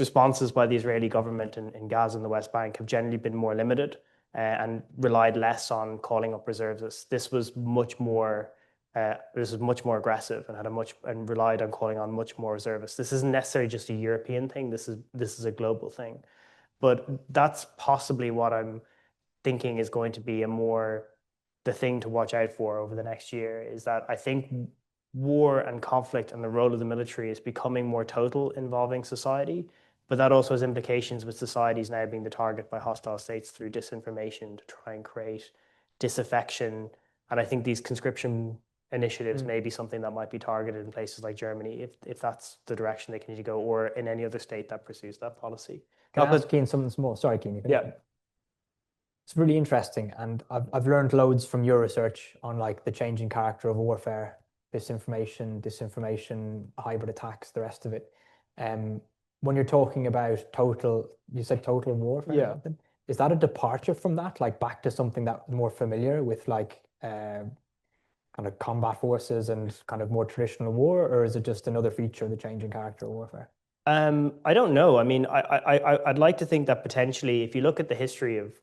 responses by the Israeli government in Gaza and the West Bank have generally been more limited and relied less on calling up reservists. This was much more aggressive and relied on calling on much more reservists. This isn't necessarily just a European thing. This is a global thing. But that's possibly what I'm thinking is going to be the thing to watch out for over the next year, is that I think war and conflict and the role of the military is becoming more total, involving society. But that also has implications with societies now being the target by hostile states through disinformation to try and create disaffection. And I think these conscription initiatives may be something that might be targeted in places like Germany, if that's the direction they continue to go, or in any other state that pursues that policy. Can I ask Cian something small? Sorry, Cian. Yeah. It's really interesting, and I've learned loads from your research on like the changing character of warfare, disinformation, hybrid attacks, the rest of it. When you're talking about you said total warfare. Yeah. Or something. Is that a departure from that, like back to something that more familiar with like kind of combat forces and kind of more traditional war, or is it just another feature of the changing character of warfare? I don't know. I mean, I'd like to think that potentially, if you look at the history of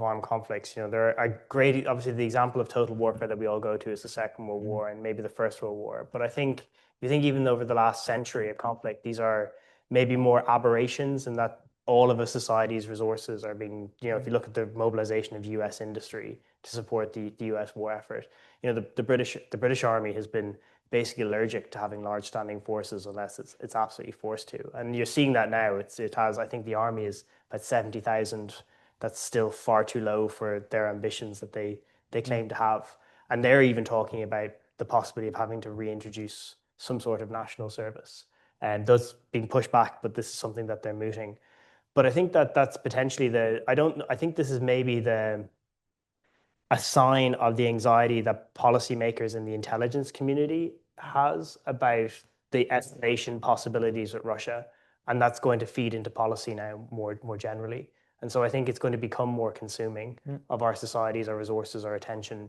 armed conflicts, you know, there are obviously the example of total warfare that we all go to is the Second World War and maybe the First World War. But I think, if you think even over the last century of conflict, these are maybe more aberrations, and that all of a society's resources are being, you know, if you look at the mobilization of US industry to support the US war effort, you know, the British Army has been basically allergic to having large standing forces unless it's absolutely forced to. And you're seeing that now. I think the army is about 70,000. That's still far too low for their ambitions that they claim to have. And they're even talking about the possibility of having to reintroduce some sort of national service. And that's being pushed back, but this is something that they're mooting. But I think that that's potentially I think this is maybe a sign of the anxiety that policymakers in the intelligence community has about the escalation possibilities with Russia. And that's going to feed into policy now more generally. And so I think it's going to become more consuming of our societies, our resources, our attention.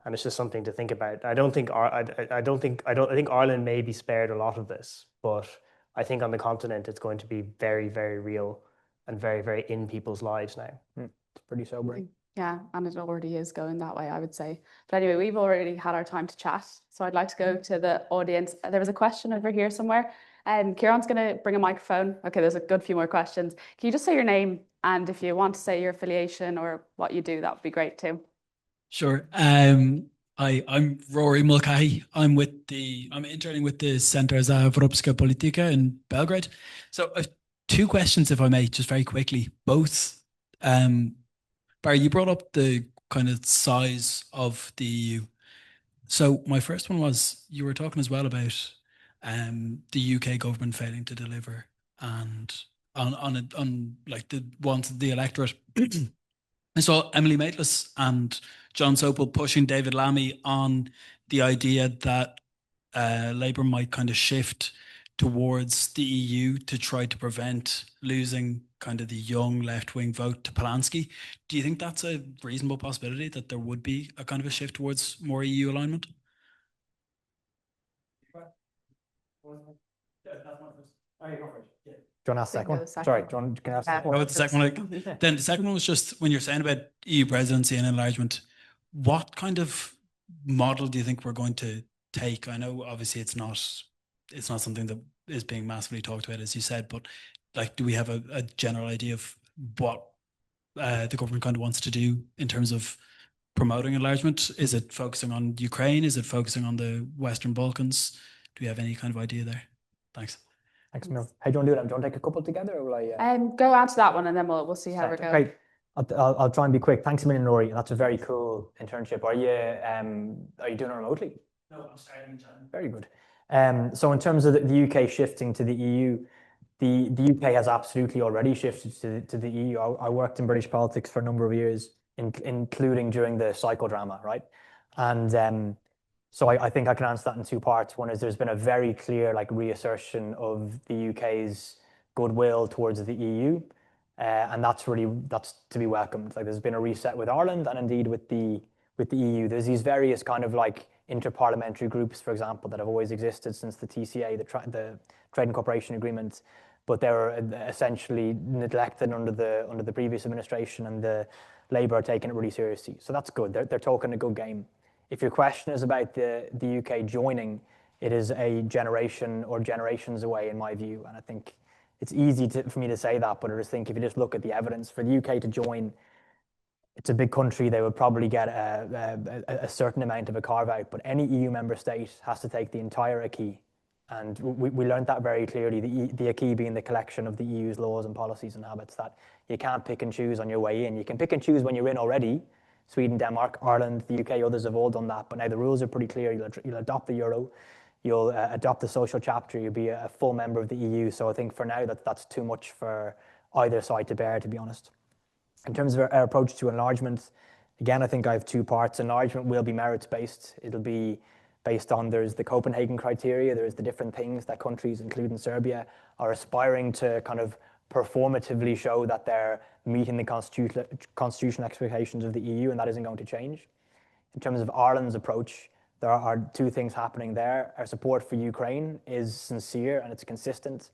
And it's just something to think about. I think Ireland may be spared a lot of this, but I think on the continent it's going to be very, very real and very, very in people's lives now. It's pretty sobering. Yeah, and it already is going that way, I would say. But anyway, we've already had our time to chat. So I'd like to go to the audience. There was a question over here somewhere. Kieran's going to bring a microphone. Okay, there's a good few more questions. Can you just say your name? And if you want to say your affiliation or what you do, that would be great too. Sure. I'm Rory Mulcahy. I'm interning with the Centre za Europejska Polityka in Belgrade. So two questions, if I may, just very quickly. Both, Barry, you brought up the kind of size of the EU. So my first one was, you were talking as well about the UK government failing to deliver and on like the wants of the electorate. I saw Emily Maitlis and John Sopel pushing David Lammy on the idea that Labour might kind of shift towards the EU to try to prevent losing kind of the young left-wing vote to Polanski. Do you think that's a reasonable possibility, that there would be a kind of a shift towards more EU alignment? Do you want to ask the second one? Sorry, can I ask the second one? Then the second one was just, when you're saying about EU presidency and enlargement, what kind of model do you think we're going to take? I know obviously it's not something that is being massively talked about, as you said, but like, do we have a general idea of what the government kind of wants to do in terms of promoting enlargement? Is it focusing on Ukraine? Is it focusing on the Western Balkans? Do we have any kind of idea there? Thanks. Thanks, Mil. How do you want to do that? Do you want to take a couple together, or will I? Go answer that one, and then we'll see how we're going. Great. I'll try and be quick. Thanks a million, Rory. That's a very cool internship. Are you doing it remotely? No, I'm starting in January. Very good. So in terms of the UK shifting to the EU, the UK has absolutely already shifted to the EU. I worked in British politics for a number of years, including during the psychodrama, right? And so I think I can answer that in two parts. One is there's been a very clear reassertion of the UK's goodwill towards the EU, and that's to be welcomed. There's been a reset with Ireland and indeed with the EU. There's these various kind of interparliamentary groups, for example, that have always existed since the TCA, the Trade and Cooperation Agreement, but they were essentially neglected under the previous administration, and the Labour are taking it really seriously. So that's good. They're talking a good game. If your question is about the UK joining, it is a generation or generations away, in my view. And I think it's easy for me to say that, but I just think if you just look at the evidence for the UK to join, it's a big country. They would probably get a certain amount of a carve out, but any EU member state has to take the entire acquis. And we learned that very clearly, the acquis being the collection of the EU's laws and policies and habits, that you can't pick and choose on your way in. You can pick and choose when you're in already. Sweden, Denmark, Ireland, the UK, others have all done that. But now the rules are pretty clear. You'll adopt the euro, you'll adopt the social chapter, you'll be a full member of the EU. So I think for now that's too much for either side to bear, to be honest. In terms of our approach to enlargement, again, I think I have two parts. Enlargement will be merits-based. It'll be based on, there's the Copenhagen criteria, there's the different things that countries, including Serbia, are aspiring to kind of performatively show that they're meeting the constitutional expectations of the EU, and that isn't going to change. In terms of Ireland's approach, there are two things happening there. Our support for Ukraine is sincere and it's consistent,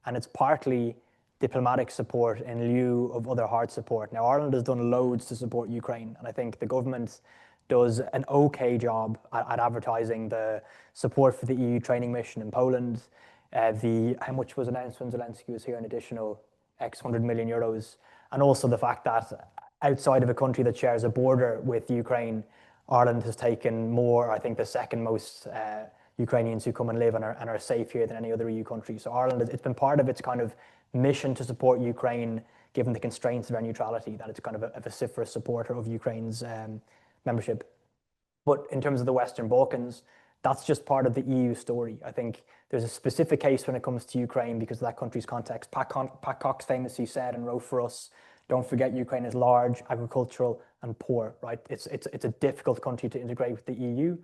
and it's partly diplomatic support in lieu of other hard support. Now, Ireland has done loads to support Ukraine, and I think the government does an okay job at advertising the support for the EU training mission in Poland. How much was announced when Zelensky was here, an additional X 100 million euros, and also the fact that outside of a country that shares a border with Ukraine, Ireland has taken more, I think the second most Ukrainians who come and live and are safe here than any other EU country. So Ireland, it's been part of its kind of mission to support Ukraine, given the constraints of our neutrality, that it's kind of a vociferous supporter of Ukraine's membership. But in terms of the Western Balkans, that's just part of the EU story. I think there's a specific case when it comes to Ukraine because of that country's context. Pat Cox famously said and wrote for us, don't forget Ukraine is large, agricultural, and poor, right? It's a difficult country to integrate with the EU,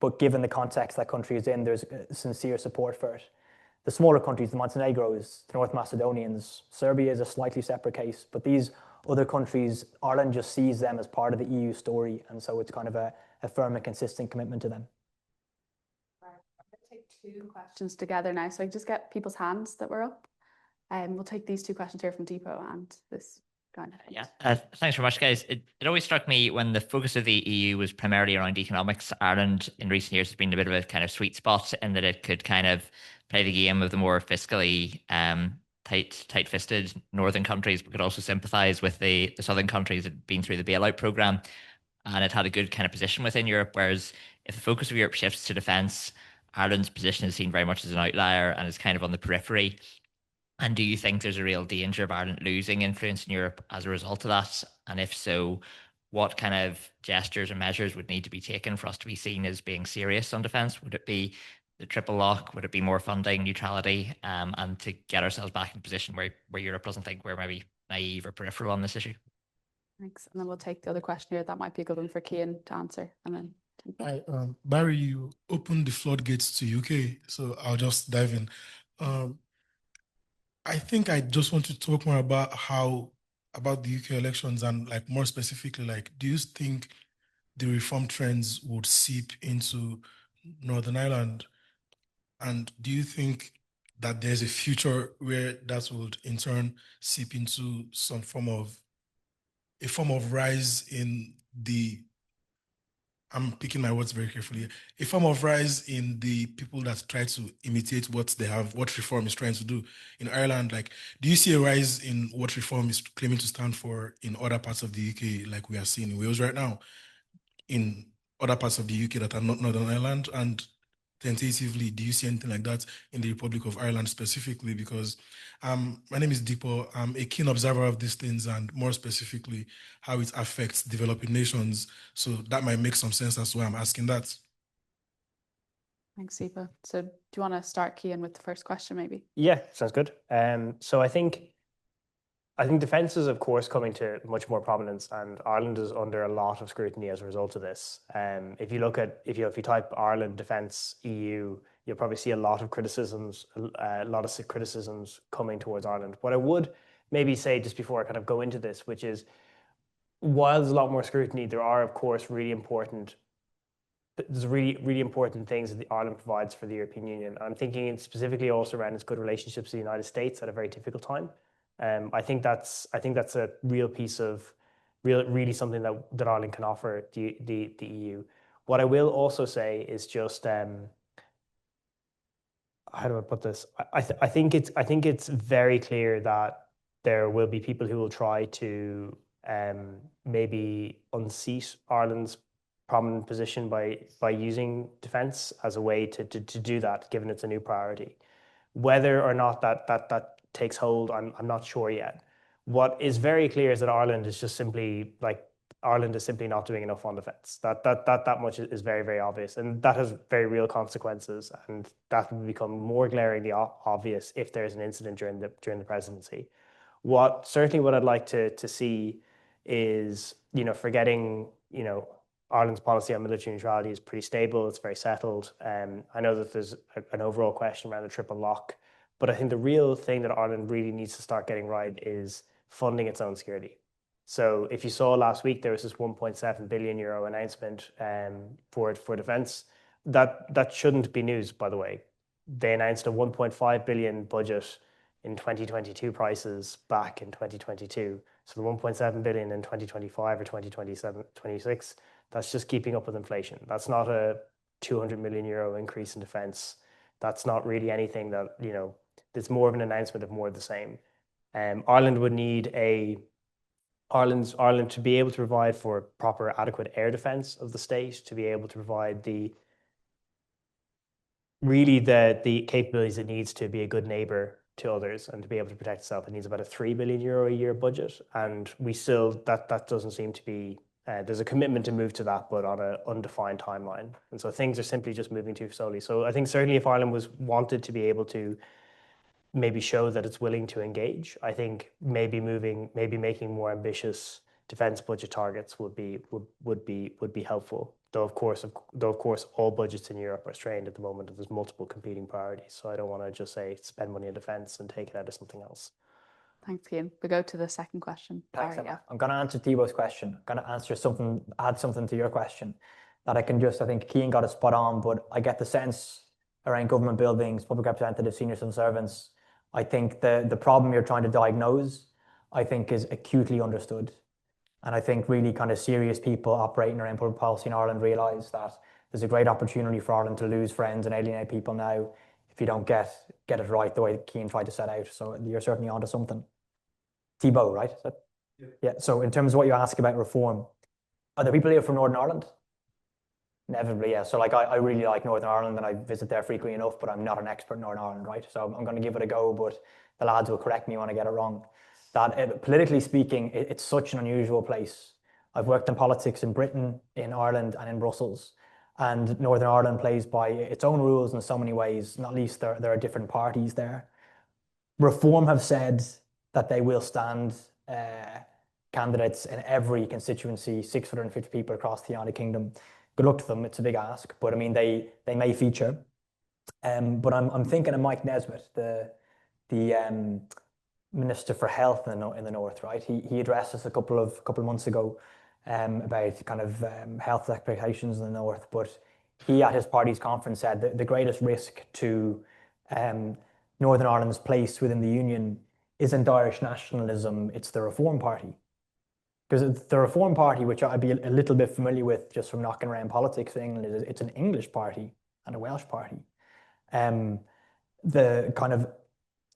but given the context that country is in, there's sincere support for it. The smaller countries, the Montenegros, the North Macedonians, Serbia is a slightly separate case, but these other countries, Ireland just sees them as part of the EU story, and so it's kind of a firm and consistent commitment to them. I'm going to take two questions together now, so I just get people's hands that were up. We'll take these two questions here from Depot and this guy. Yeah, thanks very much, guys. It always struck me when the focus of the EU was primarily around economics. Ireland in recent years has been a bit of a kind of sweet spot in that it could kind of play the game of the more fiscally tight-fisted northern countries, but could also sympathise with the southern countries that had been through the bailout programme, and it had a good kind of position within Europe. Whereas if the focus of Europe shifts to defence, Ireland's position is seen very much as an outlier and is kind of on the periphery. And do you think there's a real danger of Ireland losing influence in Europe as a result of that? And if so, what kind of gestures or measures would need to be taken for us to be seen as being serious on defence? Would it be the triple lock? Would it be more funding, neutrality, and to get ourselves back in a position where Europe doesn't think we're maybe naive or peripheral on this issue? Thanks. And then we'll take the other question here. That might be a good one for Cian to answer. And then Hi, Barry, you opened the floodgates to UK, so I'll just dive in. I think I just want to talk more about about the UK elections and like more specifically, like, do you think the reform trends would seep into Northern Ireland? And do you think that there's a future where that would in turn seep into some form of rise in the, I'm picking my words very carefully, a form of rise in the people that try to imitate what reform is trying to do in Ireland? Like, do you see a rise in what reform is claiming to stand for in other parts of the UK, like we are seeing in Wales right now, in other parts of the UK that are not Northern Ireland? And tentatively, do you see anything like that in the Republic of Ireland specifically? Because my name is Deepo. I'm a keen observer of these things, and more specifically, how it affects developing nations. So that might make some sense as to why I'm asking that. thanks, Deepo. So do you want to start, Cian, with the first question, maybe? Yeah, sounds good. So I think defence is, of course, coming to much more prominence, and Ireland is under a lot of scrutiny as a result of this. If you type Ireland defence EU, you'll probably see a lot of criticisms coming towards Ireland. What I would maybe say just before I kind of go into this, which is, while there's a lot more scrutiny, there are, of course, really important things that Ireland provides for the European Union. I'm thinking specifically also around its good relationships with the United States at a very difficult time. I think that's a real piece of really something that Ireland can offer the EU. What I will also say is just how do I put this? I think it's very clear that there will be people who will try to maybe unseat Ireland's prominent position by using defence as a way to do that, given it's a new priority. Whether or not that takes hold, I'm not sure yet. What is very clear is that Ireland is simply not doing enough on defence. That much is very, very obvious, and that has very real consequences, and that will become more glaringly obvious if there's an incident during the presidency. What I'd like to see is, forgetting, Ireland's policy on military neutrality is pretty stable. It's very settled. I know that there's an overall question around the triple lock, but I think the real thing that Ireland really needs to start getting right is funding its own security. So if you saw last week, there was this 1.7 billion euro announcement for defence. That shouldn't be news, by the way. They announced a 1.5 billion budget in 2022 prices back in 2022. So the 1.7 billion in 2025 or 2027, 26, that's just keeping up with inflation. That's not a 200 million euro increase in defence. That's not really anything that, it's more of an announcement of more of the same. Ireland would need Ireland to be able to provide for proper, adequate air defence of the state, to be able to provide the capabilities it needs to be a good neighbour to others and to be able to protect itself. It needs about a 3 billion euro a year budget, and we still that doesn't seem to be There's a commitment to move to that, but on an undefined timeline. And so things are simply just moving too slowly. So I think certainly if Ireland was wanted to be able to maybe show that it's willing to engage, I think maybe making more ambitious defense budget targets would be helpful. Though of course, all budgets in Europe are strained at the moment, and there's multiple competing priorities. So I don't want to just say spend money on defense and take it out of something else. Thanks, Cian. We go to the second question. Thanks, Barry, Emma. I'm going to answer Thibaut's question. I'm going to add something to your question that I think Cian got it spot on, but I get the sense around government buildings, public representatives, senior civil servants. I think the problem you're trying to diagnose, I think, is acutely understood. And I think really kind of serious people operating around public policy in Ireland realise that there's a great opportunity for Ireland to lose friends and alienate people now if you don't get it right the way Cian tried to set out. So you're certainly onto something. Thibaut, right? Yeah. So in terms of what you ask about reform, are there people here from Northern Ireland? Inevitably, yeah. So like I really like Northern Ireland and I visit there frequently enough, but I'm not an expert in Northern Ireland, right? So I'm going to give it a go, but the lads will correct me when I get it wrong. That politically speaking, it's such an unusual place. I've worked in politics in Britain, in Ireland, and in Brussels. And Northern Ireland plays by its own rules in so many ways, not least there are different parties there. Reform have said that they will stand candidates in every constituency, 650 people across the United Kingdom. Good luck to them. It's a big ask, but I mean, they may feature. But I'm thinking of Mike Nesbitt, the Minister for Health in the North, right? He addressed us a couple of months ago about kind of health expectations in the North, but he at his party's conference said that the greatest risk to Northern Ireland's place within the Union isn't Irish nationalism, it's the Reform Party. Because the Reform Party, which I'd be a little bit familiar with just from knocking around politics in England, it's an English party and a Welsh party. The kind of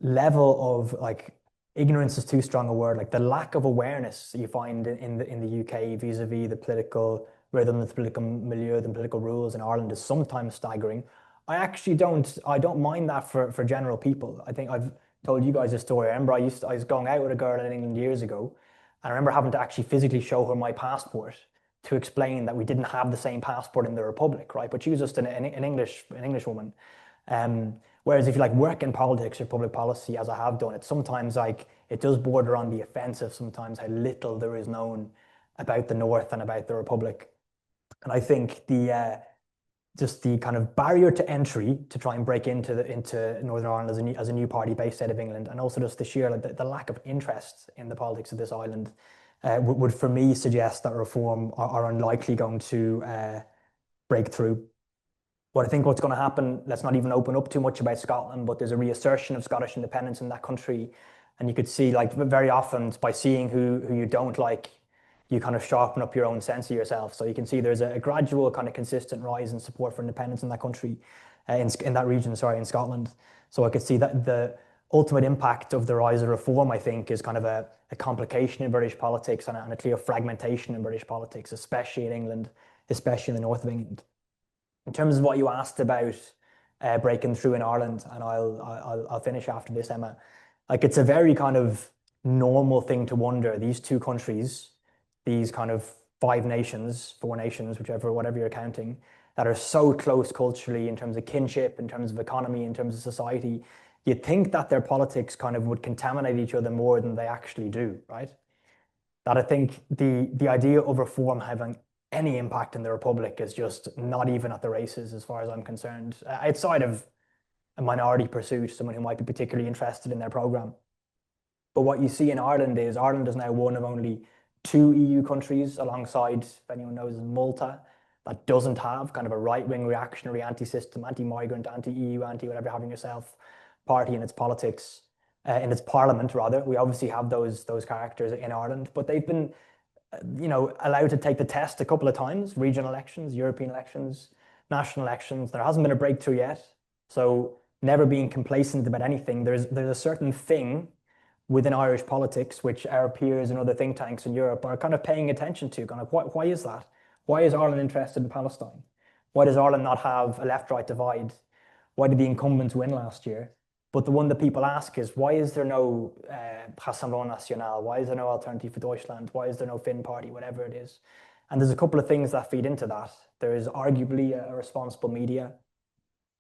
level of like ignorance is too strong a word, like the lack of awareness you find in the UK vis-a-vis the political rhythm, the political milieu, the political rules in Ireland is sometimes staggering. I don't mind that for general people. I think I've told you guys a story. I remember I was going out with a girl in England years ago, and I remember having to actually physically show her my passport to explain that we didn't have the same passport in the Republic, right? But she was just an English woman. Whereas if you like work in politics or public policy, as I have done, it's sometimes like it does border on the offensive sometimes how little there is known about the North and about the Republic. And I think just the kind of barrier to entry to try and break into Northern Ireland as a new party based out of England, and also just the sheer like the lack of interest in the politics of this island would for me suggest that reform are unlikely going to break through. But I think what's going to happen, let's not even open up too much about Scotland, but there's a reassertion of Scottish independence in that country. And you could see like very often by seeing who you don't like, you kind of sharpen up your own sense of yourself. So you can see there's a gradual kind of consistent rise in support for independence in that country, in that region, in Scotland. So I could see that the ultimate impact of the rise of reform, I think, is kind of a complication in British politics and a clear fragmentation in British politics, especially in England, especially in the north of England. In terms of what you asked about breaking through in Ireland, and I'll finish after this, Emma, like it's a very kind of normal thing to wonder, these two countries, these kind of four nations, whatever you're counting, that are so close culturally in terms of kinship, in terms of economy, in terms of society, you'd think that their politics kind of would contaminate each other more than they actually do, right? That I think the idea of reform having any impact in the Republic is just not even at the races as far as I'm concerned, outside of a minority pursuit, someone who might be particularly interested in their programme. But what you see in Ireland is now one of only 2 EU countries, alongside, if anyone knows, Malta, that doesn't have kind of a right-wing reactionary anti-system, anti-migrant, anti-EU, anti-whatever having yourself party in its politics, in its parliament rather. We obviously have those characters in Ireland, but they've been allowed to take the test a couple of times, regional elections, European elections, national elections. There hasn't been a breakthrough yet. So never being complacent about anything. There's a certain thing within Irish politics which our peers and other think tanks in Europe are kind of paying attention to. Kind of why is that? Why is Ireland interested in Palestine? Why does Ireland not have a left-right divide? Why did the incumbents win last year? But the one that people ask is, why is there no Rassemblement National? Why is there no Alternative for Deutschland? Why is there no Finn Party? Whatever it is. And there's a couple of things that feed into that. There is arguably a responsible media.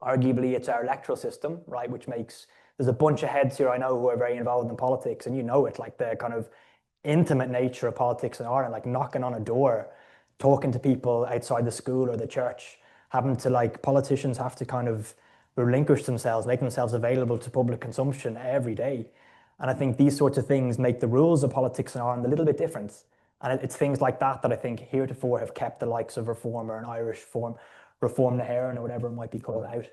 Arguably, it's our electoral system, right, which makes, there's a bunch of heads here I know who are very involved in politics, and you know it, like the kind of intimate nature of politics in Ireland, like knocking on a door, talking to people outside the school or the church, having to, like, politicians have to kind of relinquish themselves, make themselves available to public consumption every day. And I think these sorts of things make the rules of politics in Ireland a little bit different. And it's things like that that I think heretofore have kept the likes of Reform or an Irish form, Reform the Heron or whatever it might be called out.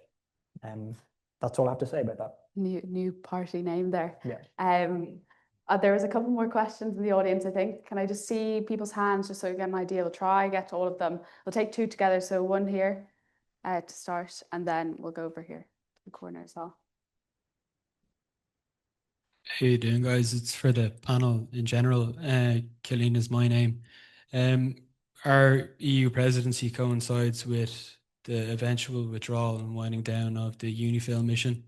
That's all I have to say about that. New party name there. Yeah. There was a couple more questions in the audience, I think. Can I just see people's hands just so we get an idea? We'll try get to all of them. We'll take two together. So one here to start, and then we'll go over here to the corner as well. How you doing, guys? It's for the panel in general. Killeen is my name. Our EU presidency coincides with the eventual withdrawal and winding down of the UNIFIL mission.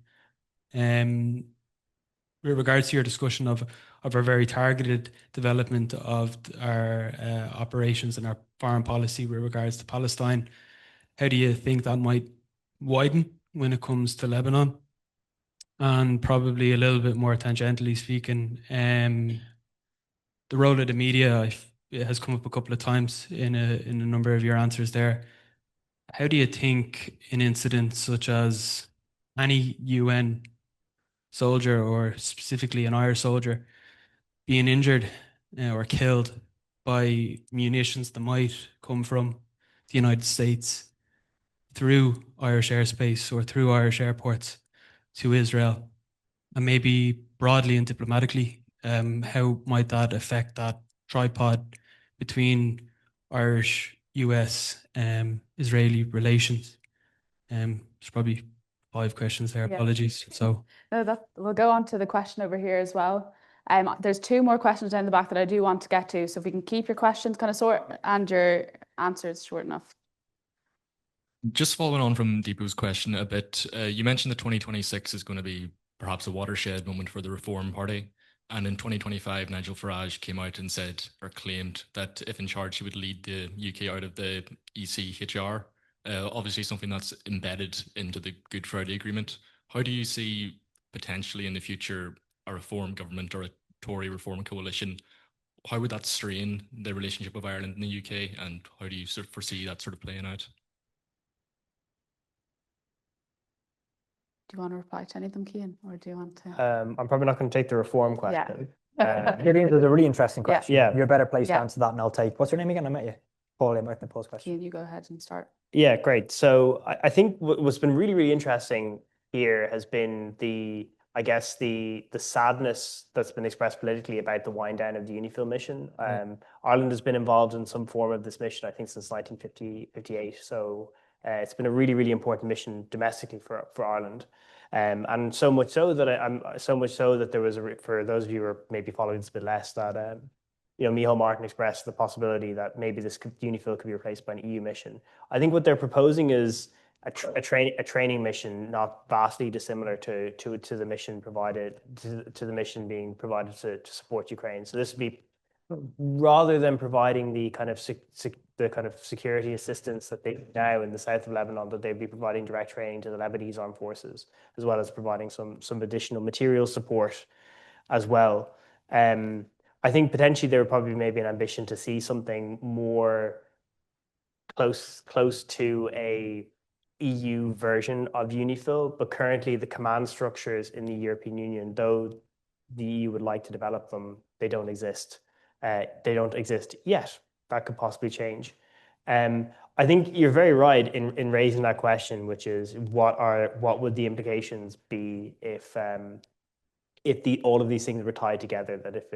With regards to your discussion of our very targeted development of our operations and our foreign policy with regards to Palestine, how do you think that might widen when it comes to Lebanon? And probably a little bit more tangentially speaking, the role of the media, it has come up a couple of times in a number of your answers there. How do you think an incident such as any UN soldier, or specifically an Irish soldier, being injured or killed by munitions that might come from the United States through Irish airspace or through Irish airports to Israel, and maybe broadly and diplomatically, how might that affect that tripod between Irish, US, Israeli relations? There's probably 5 questions there. Yeah. Apologies. So no, we'll go on to the question over here as well. There's 2 more questions down the back that I do want to get to. So if we can keep your questions kind of short and your answers short enough. Just following on from Deepu's question a bit, you mentioned that 2026 is going to be perhaps a watershed moment for the Reform Party. And in 2025, Nigel Farage came out and said, or claimed, that if in charge, he would lead the UK out of the ECHR. Obviously something that's embedded into the Good Friday Agreement. How do you see potentially in the future a Reform government or a Tory Reform coalition? How would that strain the relationship of Ireland and the UK? And how do you sort of foresee that sort of playing out? Do you want to reply to any of them, Cian, or do you want to? I'm probably not going to take the Reform question. Killeen, there's a really interesting question. Yeah. You're better placed to answer that, and I'll take, what's your name again? I met you. Paul, I'm the post question. Cian, you go ahead and start. Yeah, great. So I think what's been really, really interesting here has been the sadness that's been expressed politically about the wind down of the UNIFIL mission. Ireland has been involved in some form of this mission, I think, since 1958. So it's been a really, really important mission domestically for Ireland. And so much so that there was for those of you who are maybe following this a bit less, that Micheál Martin expressed the possibility that maybe this UNIFIL could be replaced by an EU mission. I think what they're proposing is a training mission, not vastly dissimilar to the mission provided to the mission being provided to support Ukraine. So this would be, rather than providing the kind of security assistance that they do now in the south of Lebanon, that they'd be providing direct training to the Lebanese armed forces, as well as providing some additional material support as well. I think potentially there would probably maybe an ambition to see something more close to a EU version of UNIFIL, but currently the command structures in the European Union, though the EU would like to develop them, they don't exist. They don't exist yet. That could possibly change. I think you're very right in raising that question, which is what would the implications be if all of these things were tied together? That if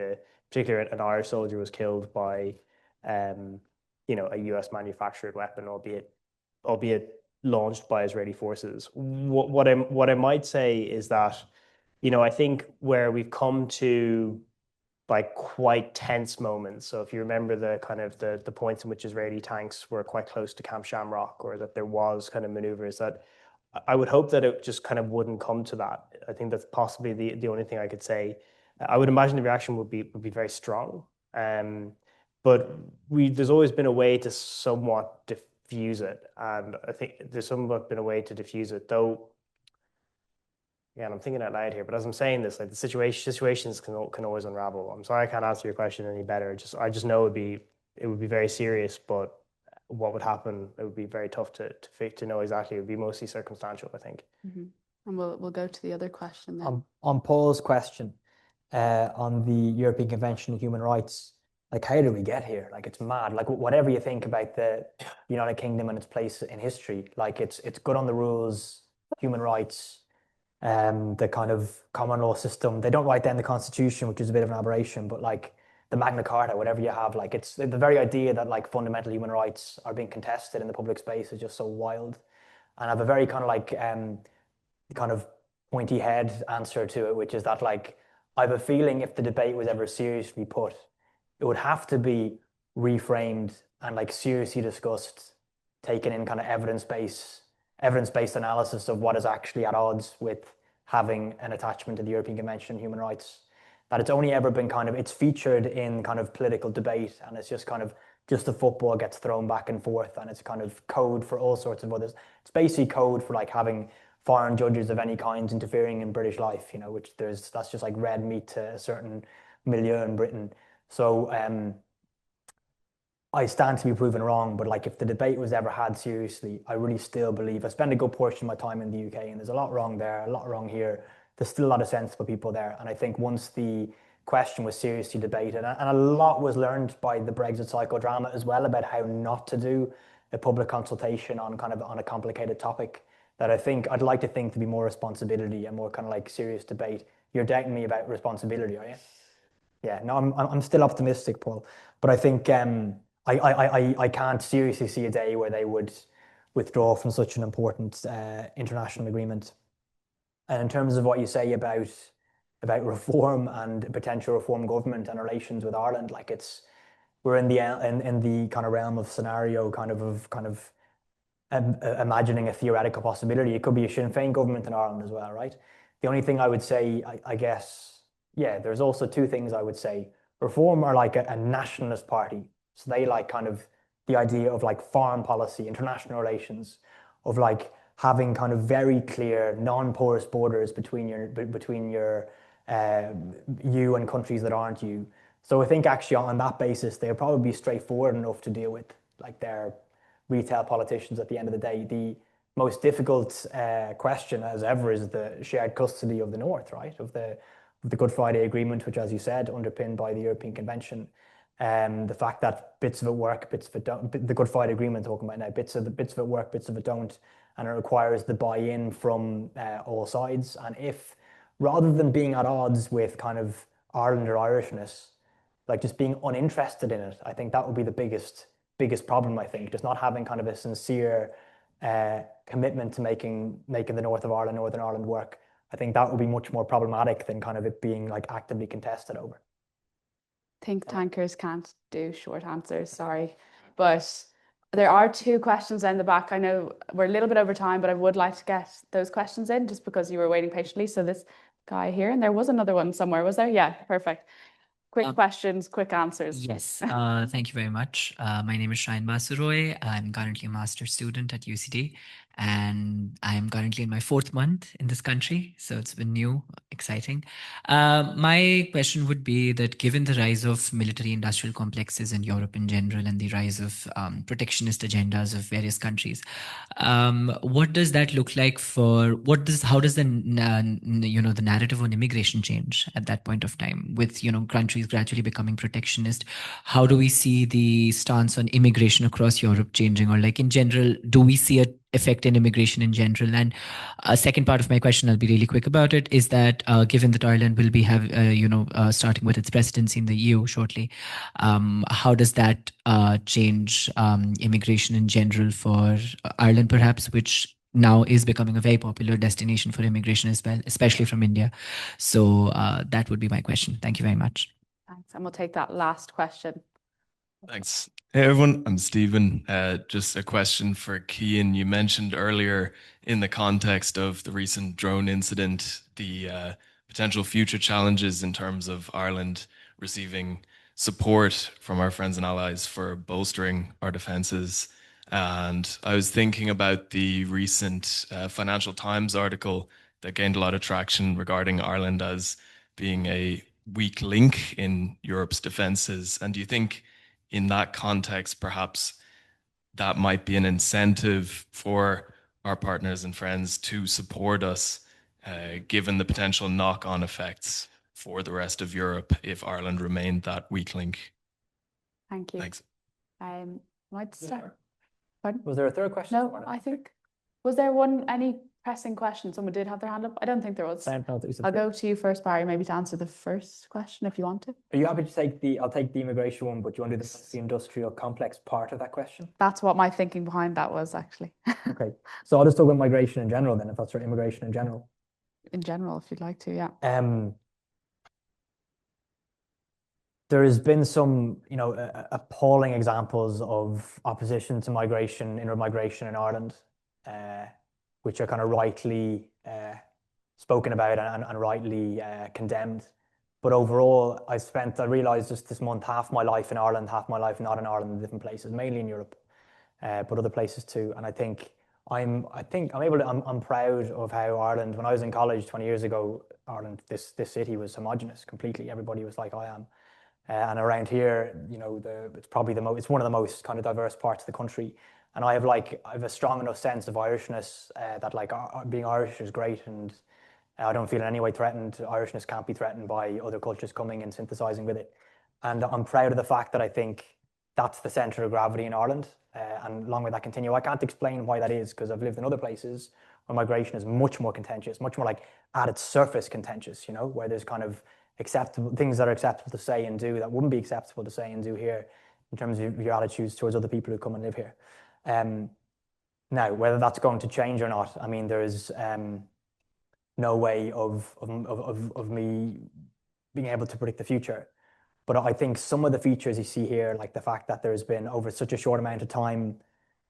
particularly an Irish soldier was killed by a US manufactured weapon, albeit launched by Israeli forces. What I might say is that, I think where we've come to like quite tense moments. So if you remember the kind of the points in which Israeli tanks were quite close to Camp Shamrock, or that there was kind of maneuvers, that I would hope that it just kind of wouldn't come to that. I think that's possibly the only thing I could say. I would imagine the reaction would be very strong. But but there's always been a way to somewhat diffuse it, and I think there's somewhat been a way to diffuse it, though. Yeah, and I'm thinking out loud here, but as I'm saying this, like the situations can always unravel. I'm sorry I can't answer your question any better. I just know it would be very serious, but what would happen, it would be very tough to know exactly. It would be mostly circumstantial, I think. Mm-hmm. And we'll go to the other question then. On Paul's question, on the European Convention of Human Rights, like how did we get here? Like it's mad. Like whatever you think about the United Kingdom and its place in history, like it's good on the rules, human rights, the kind of common law system. They don't write down the Constitution, which is a bit of an aberration, but like the Magna Carta, whatever you have, like it's the very idea that like fundamental human rights are being contested in the public space is just so wild. And I have a very kind of like kind of pointy head answer to it, which is that like I have a feeling if the debate was ever seriously put, it would have to be reframed and like seriously discussed, taken in kind of evidence-based analysis of what is actually at odds with having an attachment to the European Convention on Human Rights. That it's only ever been it's featured in kind of political debate, and it's just the football gets thrown back and forth, and it's kind of code for all sorts of others. It's basically code for like having foreign judges of any kind interfering in British life, which that's just like red meat to a certain milieu in Britain. So I stand to be proven wrong, but like if the debate was ever had seriously, I really still believe I spend a good portion of my time in the UK, and there's a lot wrong there, a lot wrong here. There's still a lot of sensible people there, and I think once the question was seriously debated, and a lot was learned by the Brexit psychodrama as well about how not to do a public consultation on a complicated topic. That I'd like to think to be more responsibility and more kind of like serious debate. You're doubting me about responsibility, are you? Yeah, no, I'm still optimistic, Paul, but I think I can't seriously see a day where they would withdraw from such an important international agreement. And in terms of what you say about reform and potential reform government and relations with Ireland, like we're in the kind of realm of scenario of imagining a theoretical possibility. It could be a Sinn Féin government in Ireland as well, right? The only thing I would say, I guess, yeah, there's also two things I would say. Reform are like a nationalist party. So they like kind of the idea of like foreign policy, international relations, of like having kind of very clear non-porous borders between you and countries that aren't you. So I think actually on that basis, they'll probably be straightforward enough to deal with, like their retail politicians at the end of the day. The most difficult question as ever is the shared custody of the North, right? Of the Good Friday Agreement, which, as you said, underpinned by the European Convention. The fact that bits of it work, bits of it don't. The Good Friday Agreement talking about now, bits of it work, bits of it don't, and it requires the buy-in from all sides. And if, rather than being at odds with kind of Ireland or Irishness, like just being uninterested in it, I think that would be the biggest problem. I think just not having kind of a sincere commitment to making the north of Ireland, Northern Ireland work. I think that would be much more problematic than kind of it being like actively contested over. Think tankers can't do short answers, sorry. But there are two questions in the back. I know we're a little bit over time, but I would like to get those questions in just because you were waiting patiently. So this guy here, and there was another one somewhere, was there? Yeah, perfect. Quick questions, quick answers. Yes, thank you very much. My name is Shine Basuroy. I'm currently a master's student at UCD, and I'm currently in my 4th month in this country. So it's been new, exciting. My question would be that given the rise of military industrial complexes in Europe in general and the rise of protectionist agendas of various countries, what does that look like how does the narrative on immigration change at that point of time with, countries gradually becoming protectionist? How do we see the stance on immigration across Europe changing, or like in general, do we see an effect in immigration in general? And a second part of my question, I'll be really quick about it, is that given that Ireland will be starting with its presidency in the EU shortly, how does that change immigration in general for Ireland, perhaps, which now is becoming a very popular destination for immigration as well, especially from India? So that would be my question. Thank you very much. Thanks. And we'll take that last question. Thanks. Hey, everyone. I'm Stephen. Just a question for Cian. You mentioned earlier in the context of the recent drone incident, the potential future challenges in terms of Ireland receiving support from our friends and allies for bolstering our defenses. And I was thinking about the recent Financial Times article that gained a lot of traction regarding Ireland as being a weak link in Europe's defenses. And do you think in that context, perhaps that might be an incentive for our partners and friends to support us, given the potential knock-on effects for the rest of Europe if Ireland remained that weak link? Thank you. Thanks. Might start. Pardon? Was there a third question? No, I think, was there any pressing question? Someone did have their hand up? I don't think there was. I'll go to you first, Barry, maybe to answer the first question if you want to. Are you happy to take I'll take the immigration one, but do you want to do the industrial complex part of that question? That's what my thinking behind that was, actually. Okay, so I'll just talk about migration in general then, if that's right, immigration in general. In general, if you'd like to, yeah. There has been some, appalling examples of opposition to migration, inward migration in Ireland, which are kind of rightly spoken about and rightly condemned. But overall, I realized just this month, half my life in Ireland, half my life not in Ireland, in different places, mainly in Europe, but other places too. And I think I'm proud of how Ireland, when I was in college 20 years ago, Ireland, this city was homogenous completely. Everybody was like I am. And around here, it's probably it's one of the most kind of diverse parts of the country. And I have a strong enough sense of Irishness that being Irish is great, and I don't feel in any way threatened. Irishness can't be threatened by other cultures coming and synthesizing with it. And I'm proud of the fact that I think that's the center of gravity in Ireland. And long may that continue. I can't explain why that is, because I've lived in other places where migration is much more contentious, much more like at its surface contentious, where there's kind of acceptable things that are acceptable to say and do that wouldn't be acceptable to say and do here in terms of your attitudes towards other people who come and live here. Now, whether that's going to change or not, I mean, there is no way of me being able to predict the future. But I think some of the features you see here, like the fact that there's been over such a short amount of time,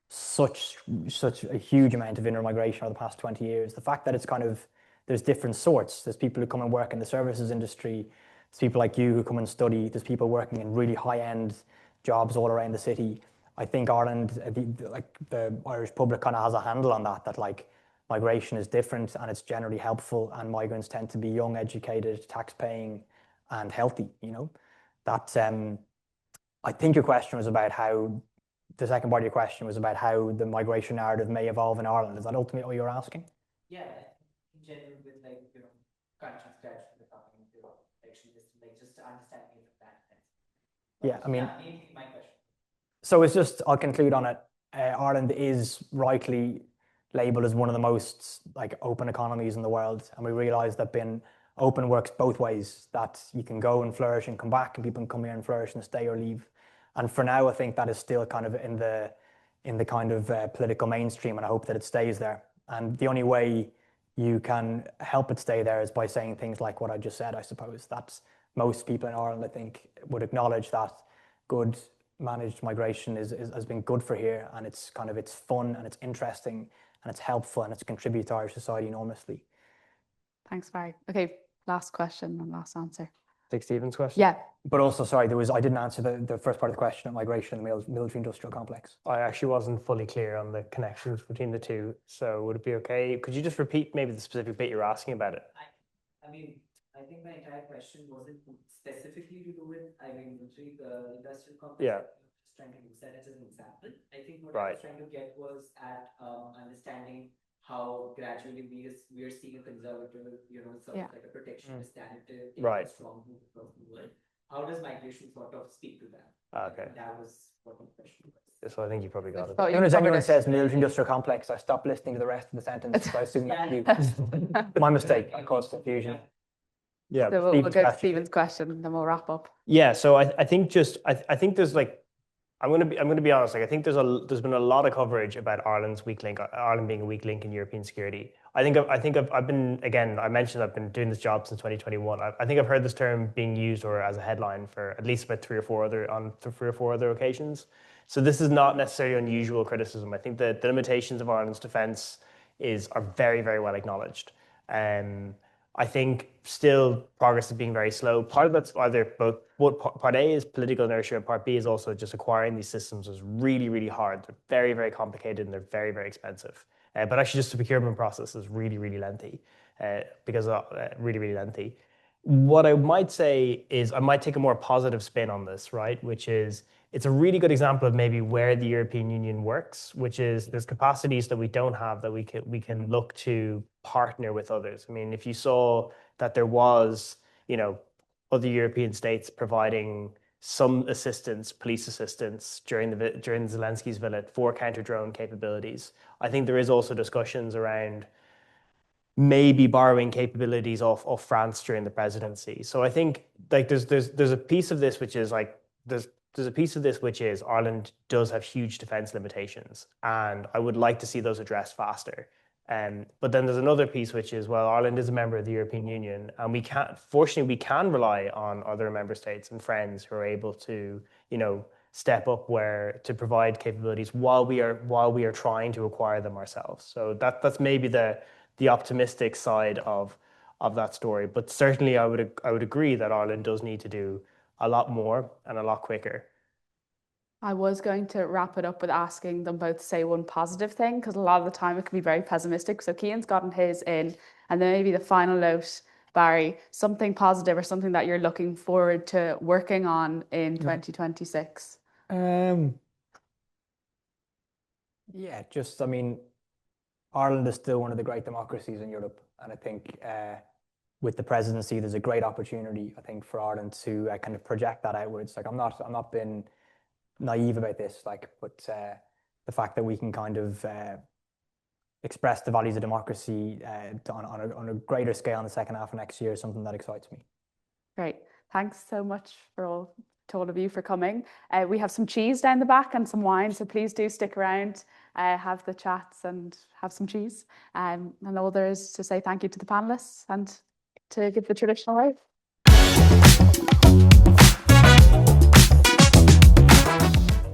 such a huge amount of inward migration over the past 20 years, the fact that it's kind of, there's different sorts. There's people who come and work in the services industry. There's people like you who come and study. There's people working in really high-end jobs all around the city. I think Ireland, the Irish public kind of has a handle on that migration is different and it's generally helpful, and migrants tend to be young, educated, tax-paying, and healthy, I think your question was about the second part of your question was about how the migration narrative may evolve in Ireland. Is that ultimately what you're asking? Yeah, in general, with countries gradually becoming just to understand it from that sense. Yeah, I mean, my question. So I'll conclude on it. Ireland is rightly labeled as one of the most open economies in the world, and we realize that being open works both ways, that you can go and flourish and come back, and people can come here and flourish and stay or leave. And for now, I think that is still kind of in the kind of political mainstream, and I hope that it stays there. And the only way you can help it stay there is by saying things like what I just said, I suppose. That's most people in Ireland, I think, would acknowledge that good managed migration has been good for here, and it's fun and it's interesting and it's helpful and it's contributed to Irish society enormously. Thanks, Barry. Okay, last question and last answer. Take Stephen's question? Yeah. But also, sorry, I didn't answer the first part of the question on migration in the military industrial complex. I actually wasn't fully clear on the connections between the two. So would it be okay? Could you just repeat maybe the specific bit you're asking about it? I mean, I think my entire question wasn't specifically to do with, military industrial complex. Yeah. Just trying to use that as an example. I think what Right. I was trying to get was at understanding how gradually we are seeing a conservative, sort of like a protectionist narrative in Right. a strong move across the world. How does migration sort of speak to that? Okay. That was what my question was. So I think you probably got it. Oh, As soon as anyone says military industrial complex, I stop listening to the rest of the sentence. So I assume that's you. My mistake. I caused confusion. Yeah. So we'll go to Stephen's question and then we'll wrap up. Yeah. So I think I think there's I'm going to be honest. I think there's been a lot of coverage about Ireland's weak link, Ireland being a weak link in European security. I think I've been, again, I mentioned I've been doing this job since 2021. I think I've heard this term being used or as a headline for at least about three or four other occasions. So this is not necessarily unusual criticism. I think that the limitations of Ireland's defence are very, very well acknowledged. I think still progress is being very slow. Part of that's either part A is political inertia, and part B is also just acquiring these systems is really, really hard. They're very, very complicated and they're very, very expensive. But actually just the procurement process is really, really lengthy really, really lengthy. What I might say is I might take a more positive spin on this, right? Which is it's a really good example of maybe where the European Union works, which is there's capacities that we don't have that we can look to partner with others. I mean, if you saw that there was, other European states providing some assistance, police assistance during Zelensky's visit for counter-drone capabilities, I think there is also discussions around maybe borrowing capabilities of France during the presidency. So I think like there's a piece of this which is like there's a piece of this which is Ireland does have huge defense limitations, and I would like to see those addressed faster. But then there's another piece which is, well, Ireland is a member of the European Union, and fortunately we can rely on other member states and friends who are able to, step up to provide capabilities while we are trying to acquire them ourselves. So that's maybe the optimistic side of that story. But certainly I would agree that Ireland does need to do a lot more and a lot quicker. I was going to wrap it up with asking them both to say one positive thing, because a lot of the time it can be very pessimistic. So Cian's gotten his in, and then maybe the final note, Barry, something positive or something that you're looking forward to working on in 2026. Yeah, just, I mean, Ireland is still one of the great democracies in Europe. And I think with the presidency, there's a great opportunity, I think, for Ireland to kind of project that outwards. Like, I'm not being naive about this, but the fact that we can kind of express the values of democracy on a greater scale in the second half of next year is something that excites me. Great. Thanks so much to all of you for coming. We have some cheese down the back and some wine, so please do stick around, have the chats and have some cheese. And all there is to say thank you to the panelists and to give the traditional wave.